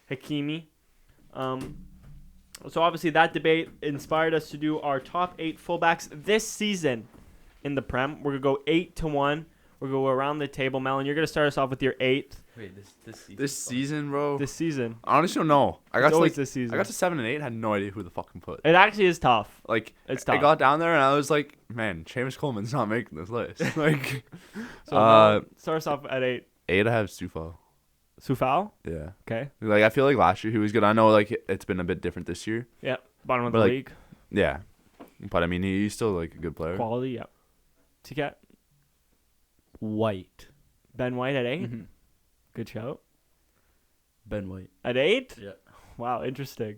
Hakimi. So obviously that debate inspired us to do our top 8 fullbacks this season in the Prem. We're gonna go 8-1. We're gonna go around the table. Melon, you're gonna start us off with your 8th Wait, this season. This season, bro. this season. I honestly don't know. I It's got to always like this season. I got to 7 and 8. Had no idea who the fucking put. It actually is tough. Like It's I tough. got down there and I was like, man, James Coleman's not making this list. Like So start us off at 8. 8, I have Sufal. Sufal. Yeah. Okay. Like I feel like last year he was good. I know like it's been a bit different this year. Yeah. Bottom of But, the like, league. Yeah. But I mean he's still like a good player. Quality. Yeah. T-Cat. White. Ben White at 8. Mhm. Good shout. Ben White. At 8. Yeah. Wow. Interesting.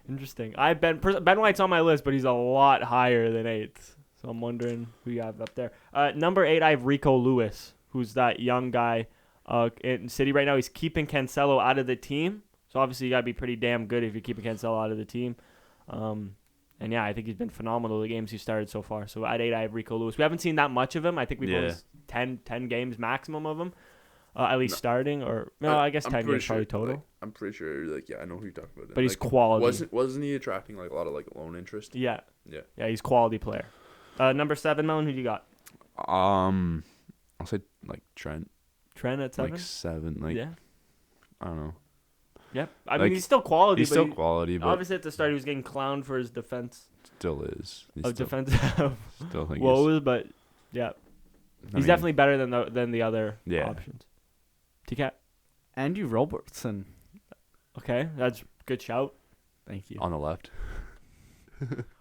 Ben White's on my list, but he's a lot higher than 8th. So I'm wondering who you have up there. Number 8, I have Rico Lewis, who's that young guy in City right now. He's keeping Cancelo out of the team. So obviously you got to be pretty damn good if you're keeping Cancelo out of the team. And yeah, I think he's been phenomenal the games he started so far. So at 8, I have Rico Lewis. We haven't seen that much of him. I think we've only 10 games maximum of him, at least starting. Or no, I guess I'm 10 pretty games sure, probably total. like, I'm pretty sure like yeah, I know who you're talking about. But he's like, quality. wasn't he attracting like a lot of like loan interest? Yeah. Yeah. Yeah, he's quality player. Number 7, Melon, who do you got? I'll say like Trent. Trent at 7? Like 7. Like yeah. I don't know. Yep. I Like, mean, he's still quality. He's but still quality, but obviously at the start he was getting clowned for his defense still is. He's of still, defensive still think woes, but yeah, I he's mean, definitely better than the other Yeah. options. T-Cat. Andy Robertson. Okay, that's good shout. Thank you. on the left.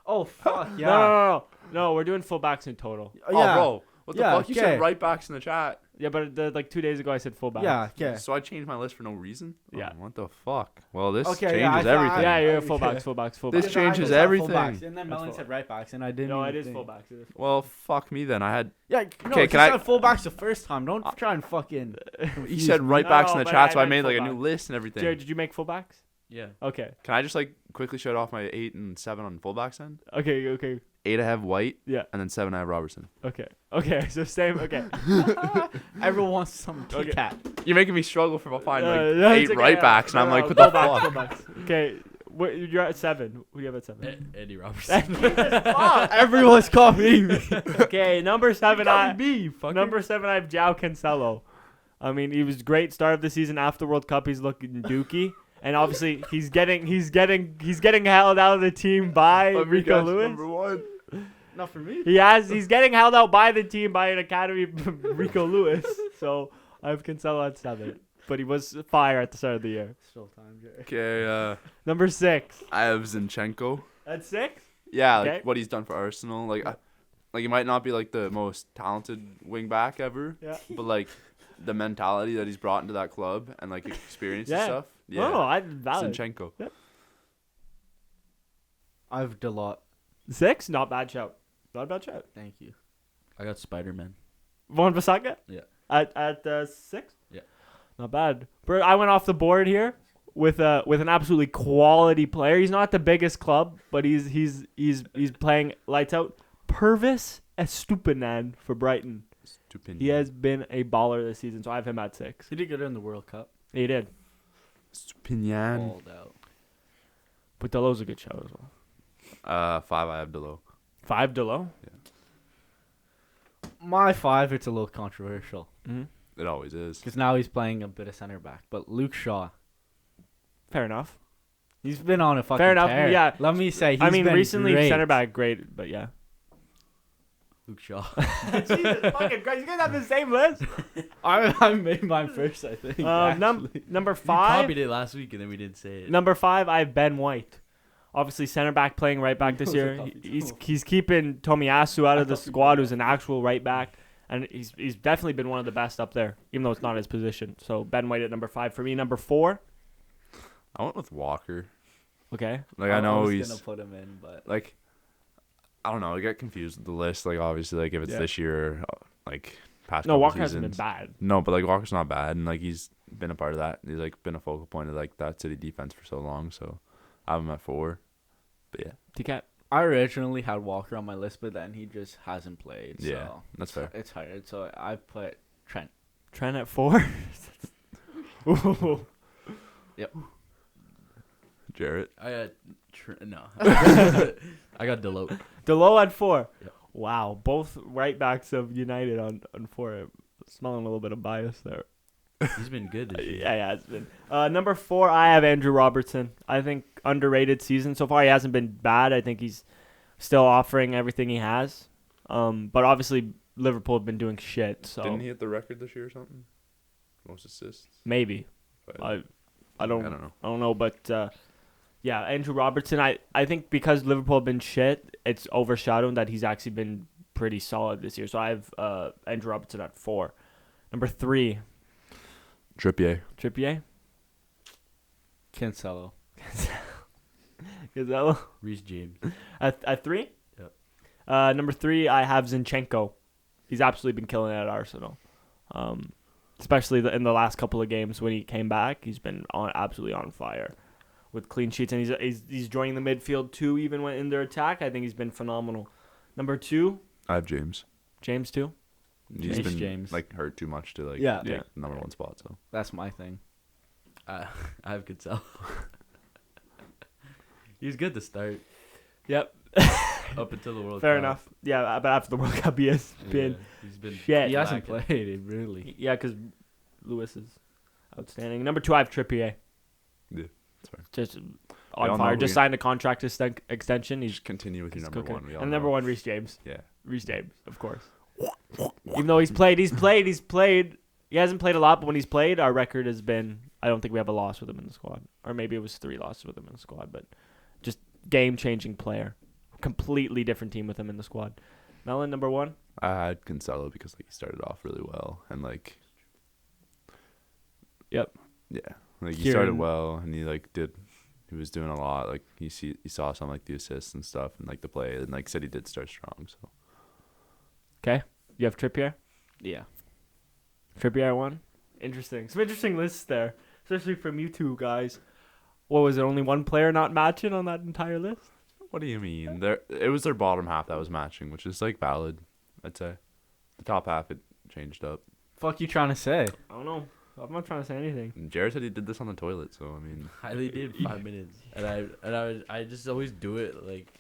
Oh fuck yeah. No, we're doing fullbacks in total. Oh, yeah. Oh, bro. What the Yeah, fuck? You okay. said right backs in the chat. Yeah, but like 2 days ago I said fullbacks. Yeah. Okay. So I changed my list for no reason? Yeah. Oh, what the fuck? Well, this Okay, yeah, changes I thought- everything. Yeah, you're Okay. fullbacks. This changes everything. Fullbacks, and then That's Melon full- said right backs, and I didn't. No, even it is think. fullbacks. It is fullbacks. Well, fuck me then. I had. Yeah. No, Okay, you can I- said fullbacks the first time. Don't try and fucking. You confuse said me. right backs in No, the but chat, so I I made meant like a new fullbacks. list and everything. Jared, did you make fullbacks? Yeah. Okay. Can I just like quickly shout off my 8 and 7 on fullbacks then? Okay. 8 I have White. Yeah. And then 7 I have Robertson. Okay. So same. Okay. Everyone wants some Okay. T-Cat. You're making me struggle for finding like no, 8 it's okay, right yeah. backs, and I'm No, like, no, what the fullbacks, fuck? fullbacks. Okay. You're at 7. Who do you have at 7? Eddie Robertson. Everyone's copying me. Okay, number 7. I me, fucker. number 7. I have João Cancelo. I mean, he was great start of the season. After World Cup, he's looking dookie, and obviously he's getting held out of the team by Let me Rico guess, Lewis. Number 1. Not for me. He's getting held out by the team by an academy Rico Lewis. So I have Cancelo at 7, but he was fire at the start of the year. Still time, Jerry. Okay, Number 6 I have Zinchenko. at 6. Yeah, like Okay. what he's done for Arsenal. Like he might not be like the most talented wing back ever, Yeah. but like the mentality that he's brought into that club and like experience and Yeah. stuff. Yeah. No, I valid. Zinchenko. I have Delot. 6, not bad shout. Not a bad shout. Thank you. I got Spider-Man. Von Bissaka? Yeah. At 6? Yeah. Not bad. Bro, I went off the board here with an absolutely quality player. He's not the biggest club, but he's playing lights out. Purvis Estupinan for Brighton. Stupid. He has been a baller this season, so I have him at 6. He did good in the World Cup. He did. Stupinian. Balled out. But Delo's a good shout as well. 5 I have Delo. 5 Delo. My 5, it's a little controversial Mm-hmm. It always is. because now he's playing a bit of center back. But Luke Shaw, Fair enough. he's been on a fucking Fair enough, tear. yeah. Let me say, he's I mean, been recently great. center back, great, but yeah. Luke Shaw. Jesus fucking Christ, you guys have the same list. I made mine first, I think. actually. Number You 5. copied it last week and then we didn't say it. Number 5, I have Ben White. Obviously, center back playing right back this Who's a year. copy He's keeping Tomiyasu out of the thought you squad, were- who's an actual right back, and he's definitely been one of the best up there, even though it's not his position. So Ben White at number 5 for me. Number 4, I went with Walker. okay. Like I know was he's gonna put him in, but like I don't know. I get confused with the list. Like obviously, like if it's Yeah. this year, like past. No, couple Walker hasn't been seasons. bad. No, but like Walker's not bad, and like he's been a part of that. He's like been a focal point of like that City defense for so long. So I have him at 4. But yeah, T-Cat. I originally had Walker on my list, but then he just hasn't played. yeah, So that's fair. it's hard. So I put Trent. Trent at 4. Ooh. Jarrett. I got no. I got Delote. Delo at 4. Yep. Wow, both right backs of United on 4. I'm smelling a little bit of bias there. He's been good this year. Yeah, it's been. Number 4, I have Andrew Robertson. I think underrated season. So far, he hasn't been bad. I think he's still offering everything he has. But obviously, Liverpool have been doing shit. So Didn't he hit the record this year or something? Most assists. maybe. But I don't know. I don't know, but yeah, Andrew Robertson. I think because Liverpool have been shit, it's overshadowed that he's actually been pretty solid this year. So I have Andrew Robertson at 4. Number 3, Trippier. Trippier. Cancelo. Gazzello. Reece James. At 3? Yep. Number 3, I have Zinchenko. He's absolutely been killing it at Arsenal. Especially in the last couple of games when he came back, he's been absolutely on fire with clean sheets, and he's joining the midfield too. Even when in their attack, I think he's been phenomenal. Number 2, I have James. James too. He's James. been James. like hurt too much to like Yeah. take Yeah. the number 1 spot. So That's my thing. I have Cancelo. He was good to start Yep. up until the World Cup. Fair enough. Yeah, but after the World Cup, he has been Yeah, he's been shit. He hasn't lacking. played, really. Yeah, because Lewis is outstanding. Number 2, I have Trippier. Yeah, that's fine. Just all on know fire. who Just he- signed a contract extension. He's Just continue with your he's number cooking. one. We all And number know. one, Reece James. Yeah. Reece James, of course. Even though he's played. He hasn't played a lot, but when he's played, our record has been. I don't think we have a loss with him in the squad, or maybe it was 3 losses with him in the squad. But just game-changing player, completely different team with him in the squad. Melon, number one. I had Cancelo because like he started off really well and like. Yep. Yeah, like he started Kieran- well and he was doing a lot. Like he saw some like the assists and stuff and like the play and like said he did start strong. So Okay, you have Trippier. Yeah. Trippier one. Interesting. Some interesting lists there, especially from you two guys. What was it? Only one player not matching on that entire list? what do you mean? It was their bottom half that was matching, which is like valid. I'd say the top half it changed up. Fuck you trying to say? I don't know. I'm not trying to say anything. And Jared said he did this on the toilet, so I mean. I only did 5 minutes, and I just always do it like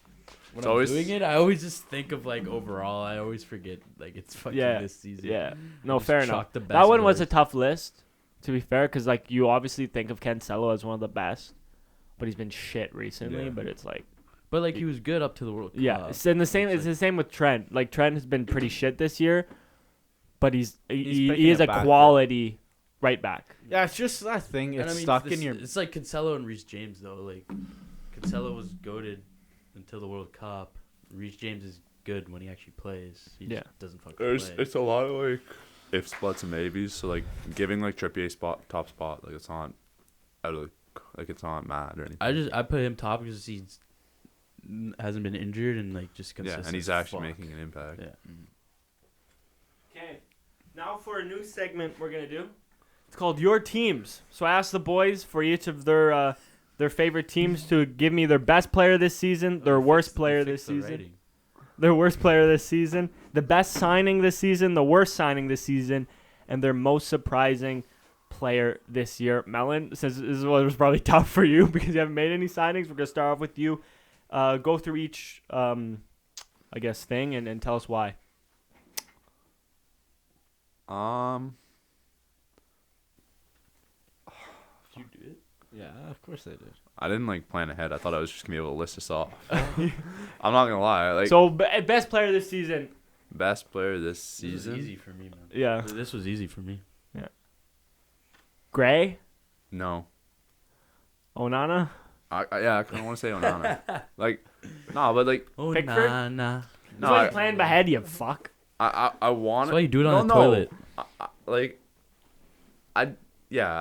when It's I'm always- doing it. I always just think of like overall. I always forget like it's fucking Yeah, this season. Yeah. No, Just fair chalk enough. the best That one and was a worst. tough list, to be fair, because like you obviously think of Cancelo as one of the best, but he's been shit recently. Yeah. But it's like, But like he was good up to the World Cup. yeah, it's in the same. It's It's the same with Trent. Like Trent has been pretty shit this year, but he picking is it a back, quality right back. Yeah, it's just that thing. And It's I mean, stuck in your. It's like Cancelo and Reece James though. Like Cancelo was goated until the World Cup. Reece James is good when he actually plays. He Yeah. just doesn't fucking play. It's a lot of like ifs, buts, and maybes. So like giving like Trippier top spot, like it's not out of like it's not mad or anything. I put him top because he's hasn't been injured and like just Yeah, consistent. and he's as actually fuck. making an impact. Yeah. Okay, now for a new segment we're gonna do. It's called Your Teams. So I asked the boys for each of their favorite teams to give me their best player this season, their worst player this season, their worst player this season, the best signing this season, the worst signing this season, and their most surprising player this year. Melon, since this was probably tough for you because you haven't made any signings, we're gonna start off with you. Go through each, I guess, thing and tell us why. You do it? Yeah, of course I did. I didn't like plan ahead. I thought I was just gonna be able to list this off. I'm not gonna lie. Like So best player this season. best player this This was season. easy for me, man. Yeah. This was easy for me. Gray, No. Onana. I kind of want to say Onana. Like, no, but like Oh Pickford? nah. no. That's why you planned ahead, you fuck. I want. That's why you do it on the toilet. I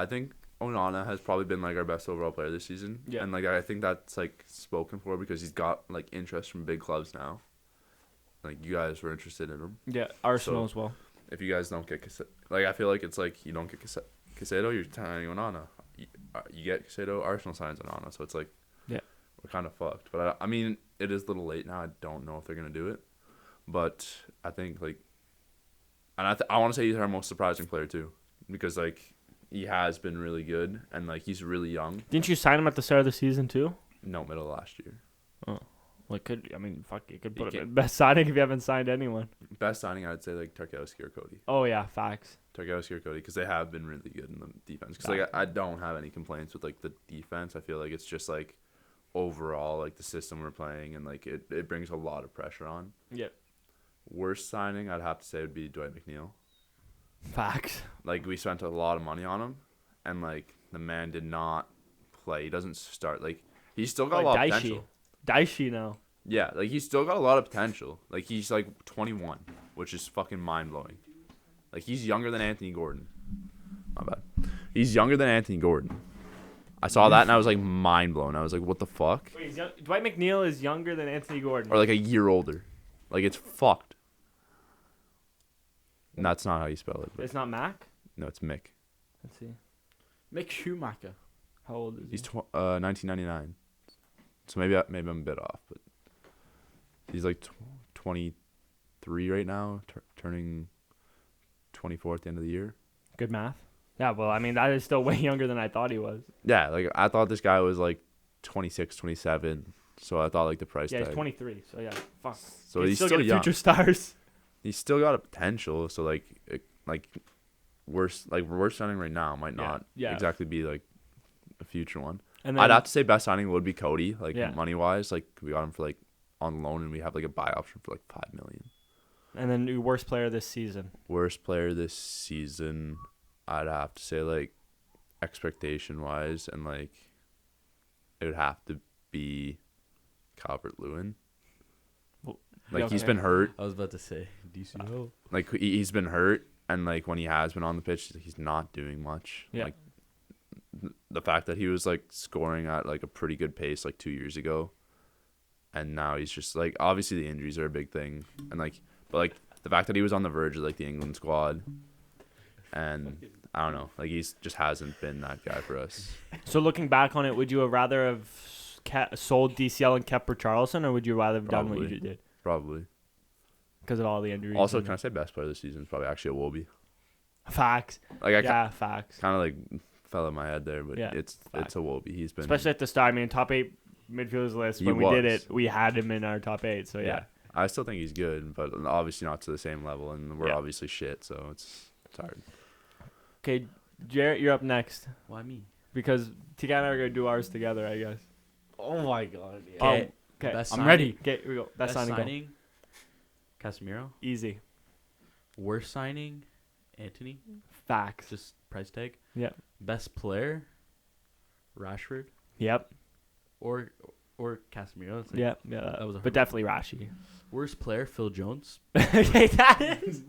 think Onana has probably been like our best overall player this season. Yeah. And like I think that's like spoken for because he's got like interest from big clubs now. Like you guys were interested in him. Yeah, Arsenal So- as well. If you guys don't get like I feel like it's like you don't get Casado, you're signing Onana. You get Casado, Arsenal signs Onana. So it's like Yeah. we're kind of fucked. But I mean it is a little late now. I don't know if they're gonna do it. But I think like, and I want to say he's our most surprising player too, because like he has been really good and like he's really young. Didn't you sign him at the start of the season too? No, middle of last year. Well, fuck, you could put him can't- in best signing if you haven't signed anyone. Best signing I'd say like Tarkowski or Cody. Oh yeah, facts. Tarkowski or Cody because they have been really good in the defense. Because like I don't have any complaints with like the defense. I feel like it's just like overall like the system we're playing and like it brings a lot of pressure on. Yep. Worst signing I'd have to say would be Dwight McNeil. Facts. Like we spent a lot of money on him, and like the man did not play. He doesn't start. Like he's still got a lot of potential. Dyche now. Yeah, like he's still got a lot of potential. Like he's like 21, which is fucking mind blowing. Like he's younger than Anthony Gordon. My bad. He's younger than Anthony Gordon. I saw that and I was like mind blown. I was like, what the fuck? Wait, Dwight McNeil is younger than Anthony Gordon. Or like a year older. Like it's fucked. And that's not how you spell it. But It's not Mac. no, it's Mick. Let's see. Mick Schumacher. How old is he? He's 1999. So maybe I'm a bit off, but he's like 23 right now, turning 24 at the end of the year. Good math. Yeah, well, I mean that is still way younger than I thought he was. Yeah, like I thought this guy was like 26, 27. So I thought like the price Yeah, tag. he's 23. So yeah, fuck. So he's still got young. future stars. He's still got a potential. So like worst signing right now might Yeah, not yeah. exactly be like a future one. And then, I'd have to say best signing would be Cody, like Yeah. money wise. Like we got him for like on loan, and we have like a buy option for like $5 million. and then your worst player this season. Worst player this season, I'd have to say like expectation wise, and like it would have to be Calvert Lewin. Well, Like he's okay. been hurt. I was about to say DCO. Like he's been hurt, and like when he has been on the pitch, he's not doing much. Yeah. Like the fact that he was like scoring at like a pretty good pace like 2 years ago, and now he's just like, obviously the injuries are a big thing, and like, but like the fact that he was on the verge of like the England squad, and I don't know, like he's just hasn't been that guy for us. So looking back on it, would you have rather have sold DCL and kept Richarlison, or would you rather have done what Probably. you did Probably. because of all the injuries? Also, and- can I say best player this season is probably actually a Wobie. facts. Like I Yeah, facts. kind of like fell in my head there, but Yeah, it's fact. a Wobie. He's been Especially at the start. I mean, top 8 midfielders list. He When we did was. it, we had him in our top 8. So yeah. I still think he's good, but obviously not to the same level, and we're Yeah. obviously shit, so it's hard. Okay, Jarrett, you're up next Why me? because Tika and I are gonna do ours together, I guess. Oh my god. Yeah. Okay. Okay, Best I'm signing- ready. okay, here we go. Best signing. Go. signing. Casemiro. Easy. Worst signing. Anthony. Facts. Just price tag. Yeah. Best player. Rashford Yep. or Casemiro. It's like- Yeah. Yeah. that was a But hard definitely Rashi. Worst player Phil Jones. Okay, that is.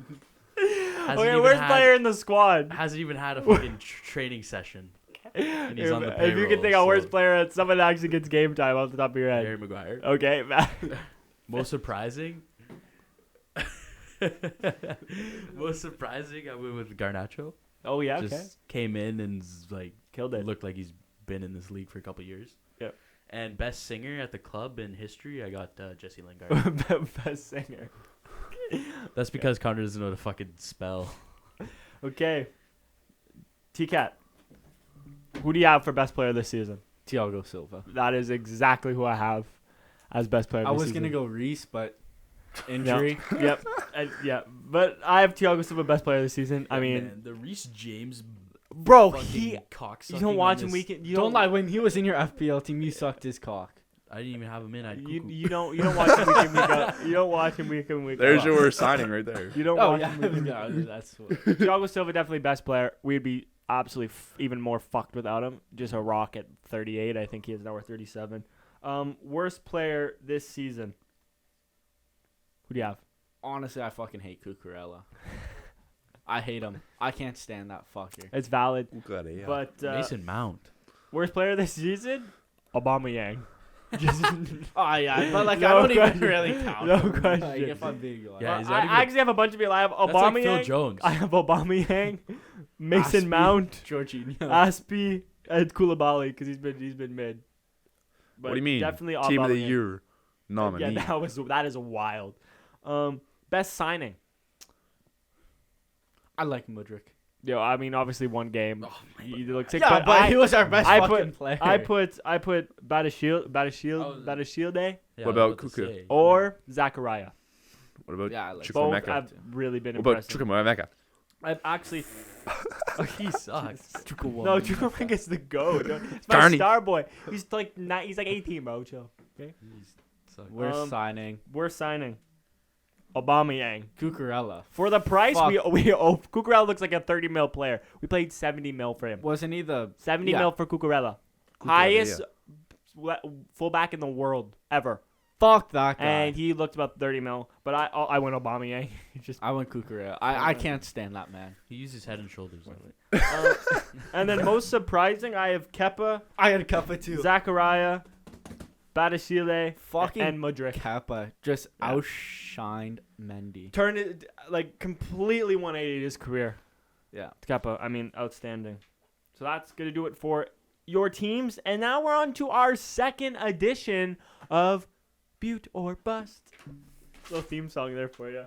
Okay, even worst had- player in the squad. Hasn't even had a fucking training session. And he's on the If you can payroll, think of worst so- player, it's someone that actually gets game time off the top of your head. Harry Maguire. Okay, Most surprising. Most surprising, I went with Garnacho. Oh yeah, Just okay. came in and like Killed it. looked like he's been in this league for a couple years. Yep. And best singer at the club in history, I got Jesse Lingard. Best singer. That's because Connor doesn't know how to fucking spell. Okay. T-Cat. Who do you have for best player this season? Thiago Silva. That is exactly who I have as best player I this was season. gonna go Reese, but injury. Yep. Yeah. But I have Thiago Silva best player this season. I mean, Man, the Reese James bro, fucking he. cocksucking You don't on watch him this- weekend. You Don't lie. When he was in your FPL team, you sucked his cock. I didn't even have him in. I had You, Cuckoo. you don't watch him week in week out. You don't watch him week in week There's out. your worst signing right there. You don't Oh watch yeah, him week in week yeah, that's what. Thiago Silva definitely best player. We'd be absolutely even more fucked without him. Just a rock at 38. I think he is now at 37. Worst player this season. Who do you have? Honestly, I fucking hate Cucurella. I hate him. I can't stand that fucker. It's valid. But But Mason Mount. worst player this season? Aubameyang. Just Oh yeah, but like No I don't question. even really count. No him. question. Like, if I'm being honest. Yeah, he's I not even- actually have a bunch of people. I have That's like Phil Aubameyang. Jones. I have Aubameyang, Mason Aspie. Mount, Jorginho. Aspie, and Koulibaly because he's been mid. But what do you mean? Definitely Team of the Aubameyang. year nominee. Yeah, that is wild. Best signing. I like Mudryk. Yo, I mean, obviously one game. He looked sick, Yeah, but I, he was our best I fucking put- player. I put Batashilde, Oh, Batashilde, Yeah, What I was about to Cuckoo? say. or Zachariah. What about Yeah, I like Both Chukwuemeka? have really been What about impressive. Chukwuemeka? I've actually. He sucks. No, Chukwuemeka's the goat. It's my Carney. star boy. He's like 18, bro. Chill. We're Um, signing We're signing Aubameyang. Cucurella. For the price Fuck. we owe, Cucurella looks like a 30 mil player. We paid 70 mil for him. Wasn't he the 70 Yeah. mil for Cucurella. Cucurella, Highest fullback in the world ever. fuck that guy? And he looked about 30 mil. But I went Aubameyang. Just I went Cucurella. I can't stand that man. He uses Head and Shoulders. and then most surprising, I have Kepa, I had Kappa too. Zachariah, Batashile, Fucking and Mudryk. Kappa just Yeah. outshined Mendy. Turned it like completely 180 his career. Yeah. Kepa, I mean, outstanding. So that's going to do it for your teams. And now we're on to our second edition of Beaut or Bust. Little theme song there for you.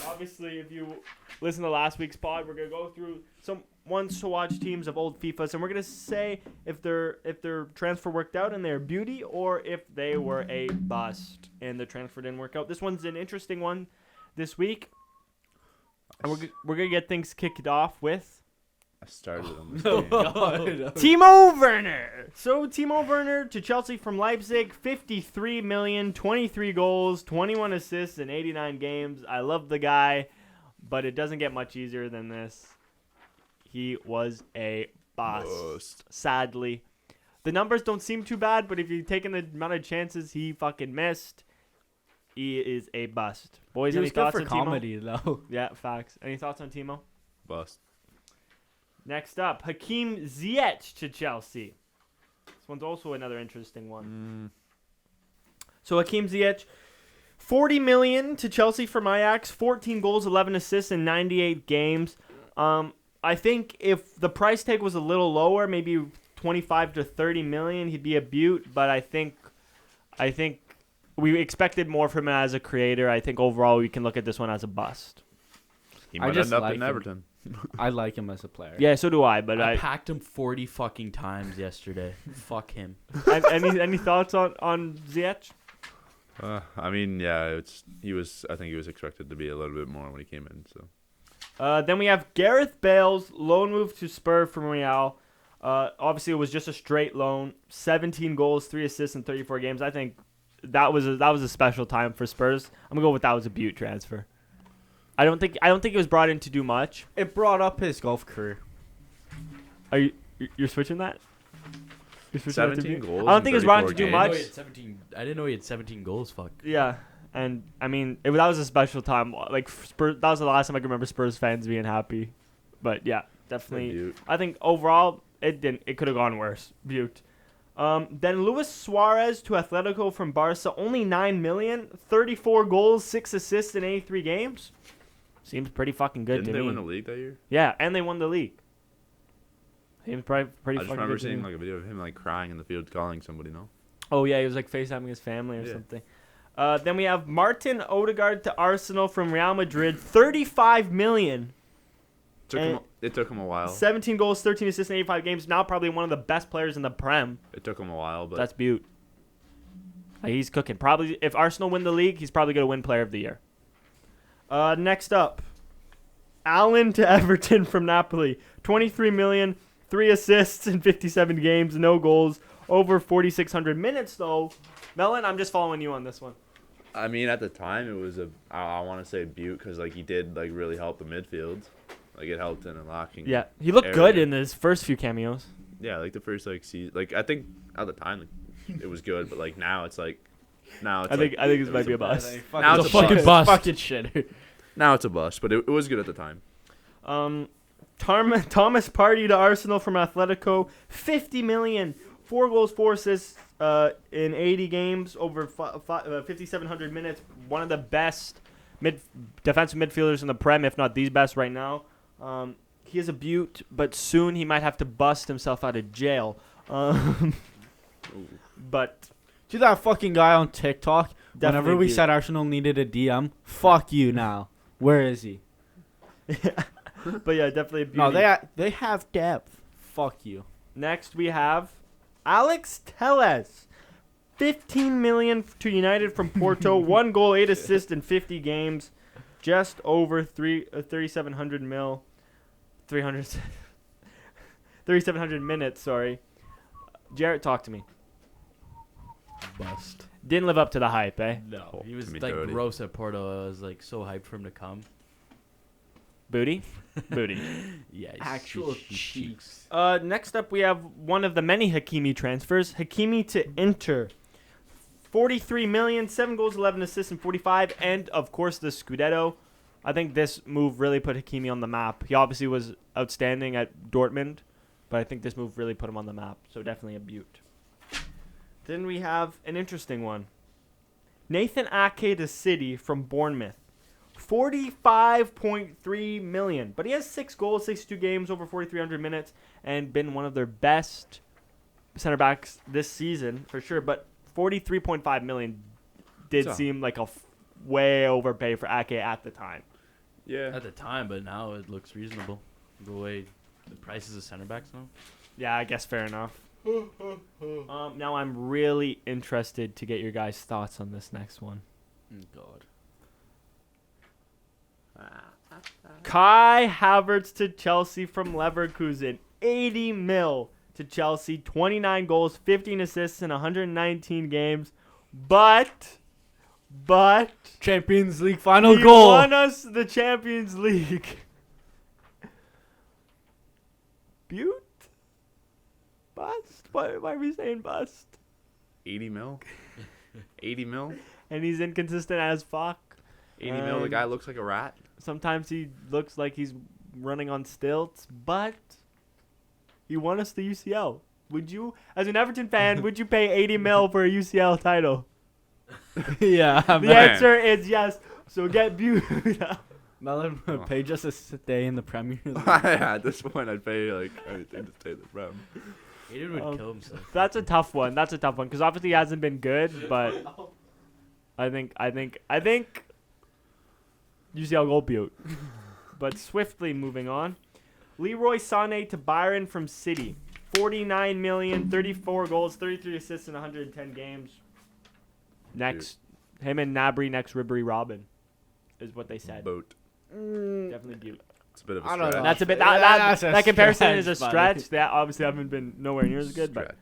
Obviously, if you listen to last week's pod, we're going to go through some ones to watch teams of old FIFAs, and we're going to say if their transfer worked out and they're beauty or if they were a bust and the transfer didn't work out. This one's an interesting one this week. And we're going to get things kicked off with I started on this Oh, game. God. Timo Werner. So Timo Werner to Chelsea from Leipzig, 53 million, 23 goals, 21 assists in 89 games. I love the guy, but it doesn't get much easier than this. He was a bust. Sadly. The numbers don't seem too bad, but if you take in the amount of chances he fucking missed, he is a bust. Boys, He any was good thoughts for on comedy, though. Timo? Yeah, facts. Any thoughts on Timo? Bust. Next up, Hakeem Ziyech to Chelsea. This one's also another interesting one. So Hakeem Ziyech, 40 million to Chelsea from Ajax, 14 goals, 11 assists in 98 games. I think if the price tag was a little lower, maybe 25 to 30 million, he'd be a beaut. But I think we expected more from him as a creator. I think overall we can look at this one as a bust. He I might just end up like in him. Everton. I like him as a player. Yeah, so do I. But I packed him 40 fucking times yesterday. Fuck him. any thoughts on Ziyech? I mean, yeah, I think he was expected to be a little bit more when he came in. So Then we have Gareth Bale's loan move to Spurs from Real. Obviously, it was just a straight loan. 17 goals, 3 assists in 34 games. I think that was a special time for Spurs. I'm gonna go with that was a Beaut transfer. I don't think it was brought in to do much. It brought up his golf career. You're switching that? You're switching that to 17 Beaut? goals. I don't in think it was brought in to 34 do games. much. I didn't know he had 17 goals. Fuck. Yeah, and I mean that was a special time. Like Spurs, that was the last time I can remember Spurs fans being happy. But yeah, definitely. Beaut. I think overall it could have gone worse. Beaut. Then Luis Suarez to Atletico from Barca, only 9 million, 34 goals, 6 assists in 83 games. Seems pretty fucking good Didn't to they me. win the league that year? Yeah, and they won the league. Seems pretty I fucking just good remember to me. seeing like a video of him like crying in the field, calling somebody. No. Oh yeah, he was like FaceTiming his family or Yeah. something. Then we have Martin Odegaard to Arsenal from Real Madrid, 35 million. It took him a while. 17 goals, 13 assists in 85 games. Now probably one of the best players in the Prem. It took him a while, but That's Beaut. He's cooking. Probably if Arsenal win the league, he's probably going to win Player of the Year. Next up, Allen to Everton from Napoli. 23 million, 3 assists in 57 games, no goals, over 4,600 minutes though. Melon, I'm just following you on this one. I mean, at the time, it was I want to say Beaut because like he did like really help the midfield. Like it helped in unlocking. Yeah, he looked area. good in his first few cameos. Yeah, like the first like season. Like I think at the time like, it was good, but like now it's like I think this might be a bust. Now it's a fucking bust. Fucking shitter. now it's a bust, but it was good at the time. Thomas Partey to Arsenal from Atletico, 50 million, 4 goals, 4 assists in 80 games, over 5,700 minutes. One of the best defensive midfielders in the Prem, if not the best right now. He is a beaut, but soon he might have to bust himself out of jail. But To that fucking guy on TikTok, whenever definitely we Beaut. said Arsenal needed a DM, fuck you now. Where is he? But yeah, definitely a beauty. No, they have depth. Fuck you. Next we have Alex Telles. 15 million to United from Porto. 1 goal, 8 assists in 50 games. Just over 3,700 mil. 3,700 minutes, sorry. Jarrett, talk to me. Bust. Didn't live up to the hype, eh? No, he to was me, like dirty. gross at Porto. I was like so hyped for him to come. Booty? Booty. Yeah, Actual cheeks. Next up, we have one of the many Hakimi transfers. Hakimi to Inter. 43 million, 7 goals, 11 assists in 45, and of course the Scudetto. I think this move really put Hakimi on the map. He obviously was outstanding at Dortmund, but I think this move really put him on the map. So definitely a beaut. Then we have an interesting one. Nathan Ake to City from Bournemouth. 45.3 million. But he has 6 goals, 62 games, over 4,300 minutes, and been one of their best center backs this season, for sure. But 43.5 million did So- seem like a way overpay for Ake at the time. Yeah. At the time, but now it looks reasonable. The way the prices of center backs now. Yeah, I guess fair enough. Now I'm really interested to get your guys' thoughts on this next one. God. Kai Havertz to Chelsea from Leverkusen. 80 mil to Chelsea. 29 goals, 15 assists in 119 games. But Champions League final he goal. won us the Champions League. Beaut? Bust? Why are we saying bust? 80 mil. 80 mil. And he's inconsistent as fuck. 80 mil. The guy looks like a rat. Sometimes he looks like he's running on stilts, but he won us the UCL. Would you, as an Everton fan, would you pay 80 mil for a UCL title? Yeah, The man. answer is yes. So get Beaut. Melon would pay just to stay in the Premier League. At this point, I'd pay like anything to stay the Prem. Aiden would kill himself. That's a tough one. Because obviously he hasn't been good, but I think UCL goal Beaut. But swiftly moving on. Leroy Sané to Bayern from City. 49 million, 34 goals, 33 assists in 110 games. Next, him and Gnabry next Ribery Robin is what they said. Boat. Definitely Beaut. It's a bit of a I don't stretch. know. That's a bit. That's a That comparison stretch, is a buddy. stretch. That obviously haven't been nowhere near as good, but Stretch.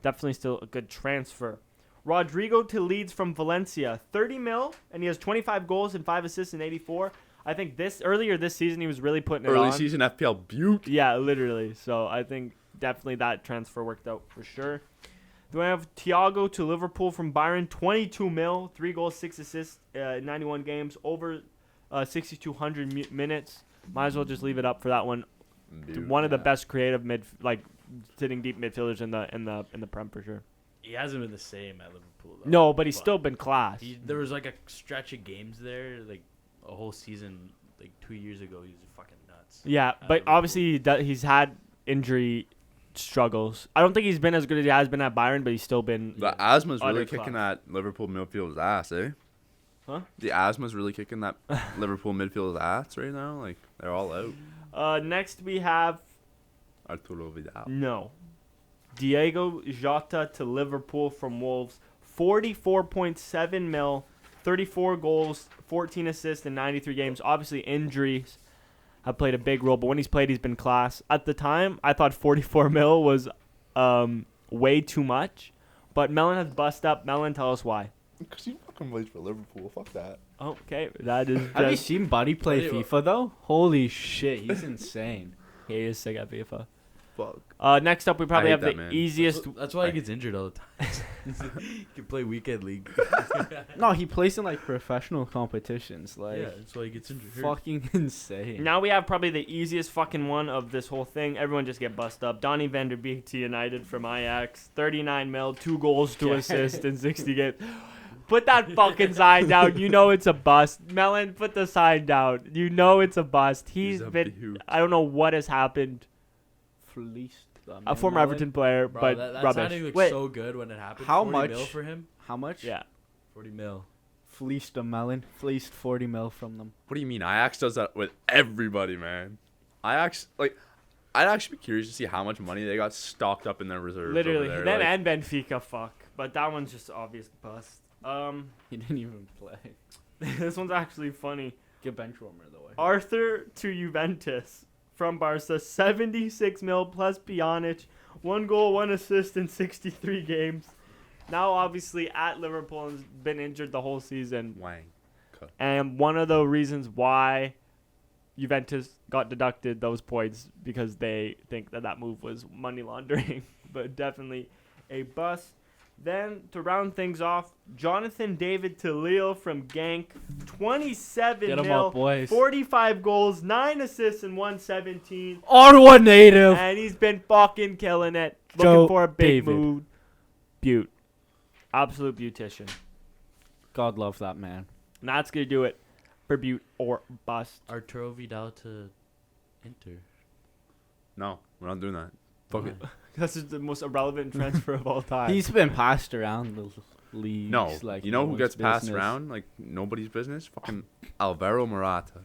definitely still a good transfer. Rodrigo to Leeds from Valencia, 30 mil, and he has 25 goals and 5 assists in 84. I think earlier this season he was really putting it Early on. season FPL Beaut. Yeah, literally. So I think definitely that transfer worked out for sure. Then we have Thiago to Liverpool from Bayern, 22 mil, 3 goals, 6 assists, 91 games, over 6,200 minutes. Might as well just leave it up for that one. Beaut. One of the best creative sitting deep midfielders in the Prem for sure. He hasn't been the same at Liverpool, though. No, but he's still been class. There was like a stretch of games there, like a whole season, like 2 years ago. He was fucking nuts. Yeah, at but Liverpool. obviously he's had injury struggles. I don't think he's been as good as he has been at Bayern, but he's still been. The asthma's really Utter kicking class. that Liverpool midfield's ass, eh? Huh? The asthma's really kicking that Liverpool midfield's ass right now. Like, they're all out. Next we have Arturo Vidal. no Diego Jota to Liverpool from Wolves, 44.7 mil, 34 goals, 14 assists in 93 games. Obviously injuries have played a big role, but when he's played, he's been class. At the time, I thought 44 mil was way too much, but Melon has bust up. Melon, tell us why. Because he fucking plays for Liverpool. Fuck that. Okay, that is. Have you just- seen Buddy play Buddy- FIFA though? Holy shit, he's insane. He is sick at FIFA. Fuck. Next up, we probably hate have that, the man. easiest. That's why he gets injured all the time. He can play weekend league. No, he plays in like professional competitions. Like, Yeah, that's why he gets injured. fucking insane. Now we have probably the easiest fucking one of this whole thing. Everyone just get bust up. Donny van der Beek to United from Ajax. 39 mil, 2 goals, 2 assists in 60 games. Put that fucking sign down. You know it's a bust. Melon, put the sign down. You know it's a bust. He's a been. Beaut. I don't know what has happened. Fleeced. A former Everton player, Bro, but that rubbish. signing looked Wait, so good when it happened. how 40 much? mil for him? How much? Yeah. 40 mil. Fleeced a melon. Fleeced 40 mil from them. What do you mean? Ajax does that with everybody, man. Ajax, like, I'd actually be curious to see how much money they got stocked up in their reserves. Literally. over there. Them like, and Benfica, fuck. But that one's just obvious bust. He didn't even play. This one's actually funny. Get bench warmer though. Arthur to Juventus from Barca, 76 mil plus Pjanic, 1 goal, 1 assist in 63 games. Now obviously at Liverpool and has been injured the whole season. Wang. And one of the reasons why Juventus got deducted those points because they think that move was money laundering, but definitely a bust. Then to round things off, Jonathan David to Lille from Genk, 27 Get 'em mil, up, boys. 45 goals, 9 assists in 117. Ottawa native. And he's been fucking killing it. Joe Looking for a big David. move. Beaut. Absolute beautician. God love that man. And that's going to do it for Beaut or bust. Arturo Vidal to Inter. No, we're not doing that. Fuck it. This is the most irrelevant transfer of all time. He's been passed around the leagues. No, like you know no who one's gets passed business. around like nobody's business? Fucking Alvaro Morata.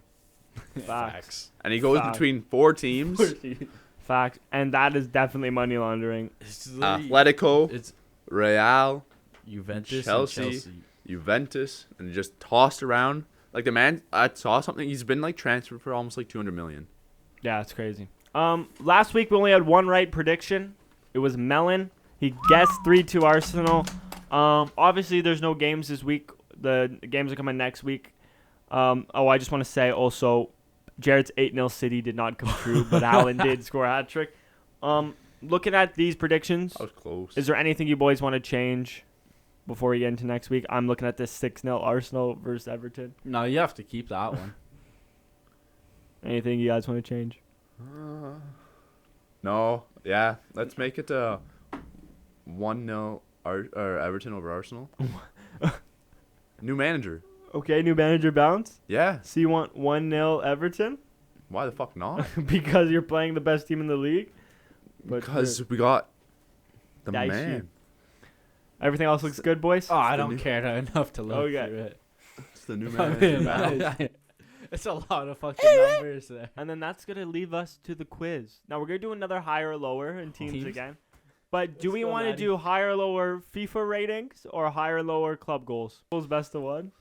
Facts. And he goes Facts. between 4 teams: Facts. And that is definitely money laundering. It's literally- Atletico, It's Real, Juventus Chelsea. and Chelsea. Juventus, and just tossed around Like the man, I saw something. He's been like transferred for almost like 200 million. Yeah, it's crazy. Last week we only had one right prediction. It was Melon. He guessed 3-2 Arsenal. Obviously there's no games this week. The games are coming next week. I just want to say also, Jared's 8-0 City did not come true, but Alan did score a hat trick. Looking at these predictions, That was close. is there anything you boys want to change before we get into next week? I'm looking at this 6-0 Arsenal versus Everton. No, you have to keep that one. Anything you guys want to change? No, yeah. Let's make it 1-0 or Everton over Arsenal. New manager. Okay, new manager bounce. Yeah. So you want 1-0 Everton? Why the fuck not? Because you're playing the best team in the league? But Because we got the Dyche. man. everything else looks good, boys? Oh, I the don't new- care enough to look Okay. through it. It's the new I manager. mean, it's a lot of fucking numbers there. And then that's going to leave us to the quiz. Now, we're going to do another higher or lower in teams Teams? again. But do Let's we go, want to laddie. do higher or lower FIFA ratings or higher or lower club goals? Goals best of one.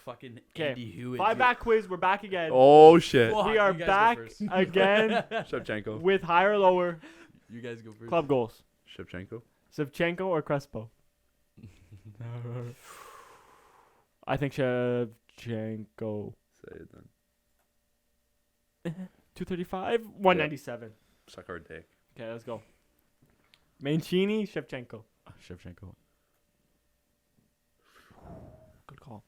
Fucking 'Kay. Andy Hewitt. Five back quiz. We're back again. Oh shit. Fuck, we are you guys go back first. again Shevchenko. with higher or lower You guys go first. club goals. Shevchenko. Shevchenko or Crespo? I think Shevchenko. Say it then. 235? 197. Suck our dick. Okay, let's go. Mancini, Shevchenko. Shevchenko. Good call.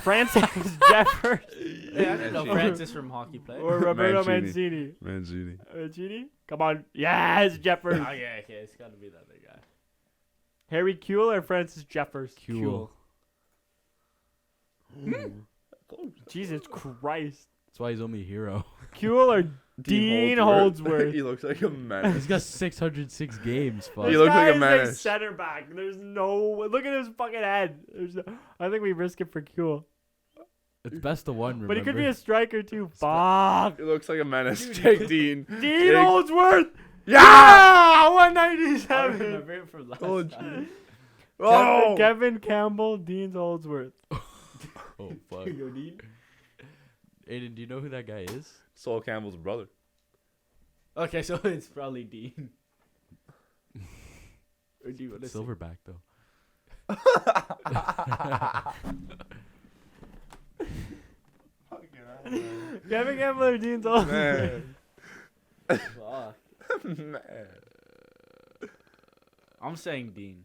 Francis Jeffers Yeah, I didn't know Mancini. Francis from hockey player. or Roberto Mancini. Mancini. Mancini. Mancini? Come on. Yes, Jeffers. Okay, it's got to be that big guy. Harry Kuehl or Francis Jeffers? Kuehl. Jesus Christ. That's why he's only a hero. Kuehl or Dean Holdsworth? He looks like a He's menace. got 606 games. Fuck. He This looks like a guy is menace. center back. There's no... Look at his fucking head. I think we risk it for Kuehl. It's best of one, remember? But he could be a striker too. Fuck. He looks like a menace. Dude, Take Dean. Dean Take- Holdsworth. Yeah! Ah, I 197. remember it from last Oh, time. Oh! Kevin Campbell, Dean Holdsworth. Oh, fuck. Yo, Dean. Aiden, do you know who that guy is? Sol Campbell's brother. Okay, so it's probably Dean. Or do you want to say? Silverback, though. Kevin Campbell or Dean Holdsworth. Man. Fuck. Man. I'm saying Dean.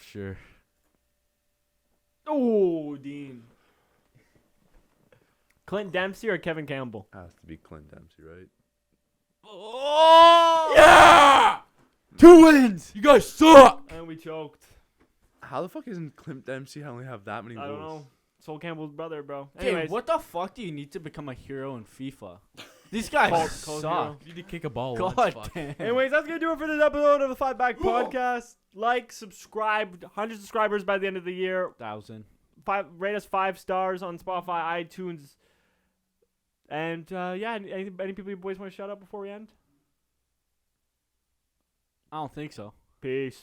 Sure. Oh, Dean. Clint Dempsey or Kevin Campbell? Has to be Clint Dempsey, right? Oh! Yeah! 2 wins! You guys suck! And we choked. How the fuck isn't Clint Dempsey only have that many I goals? don't know. Sol Campbell's brother, bro. Okay, Anyways, what the fuck do you need to become a hero in FIFA? These guys Cold suck. You need to kick a ball God once. Fuck. damn. Anyways, that's gonna do it for this episode of the Fight Back Podcast. Like, subscribe, 100 subscribers by the end of the year. 1,000. Rate us 5 stars on Spotify, iTunes, and yeah. Any people you boys want to shout out before we end? I don't think so. Peace.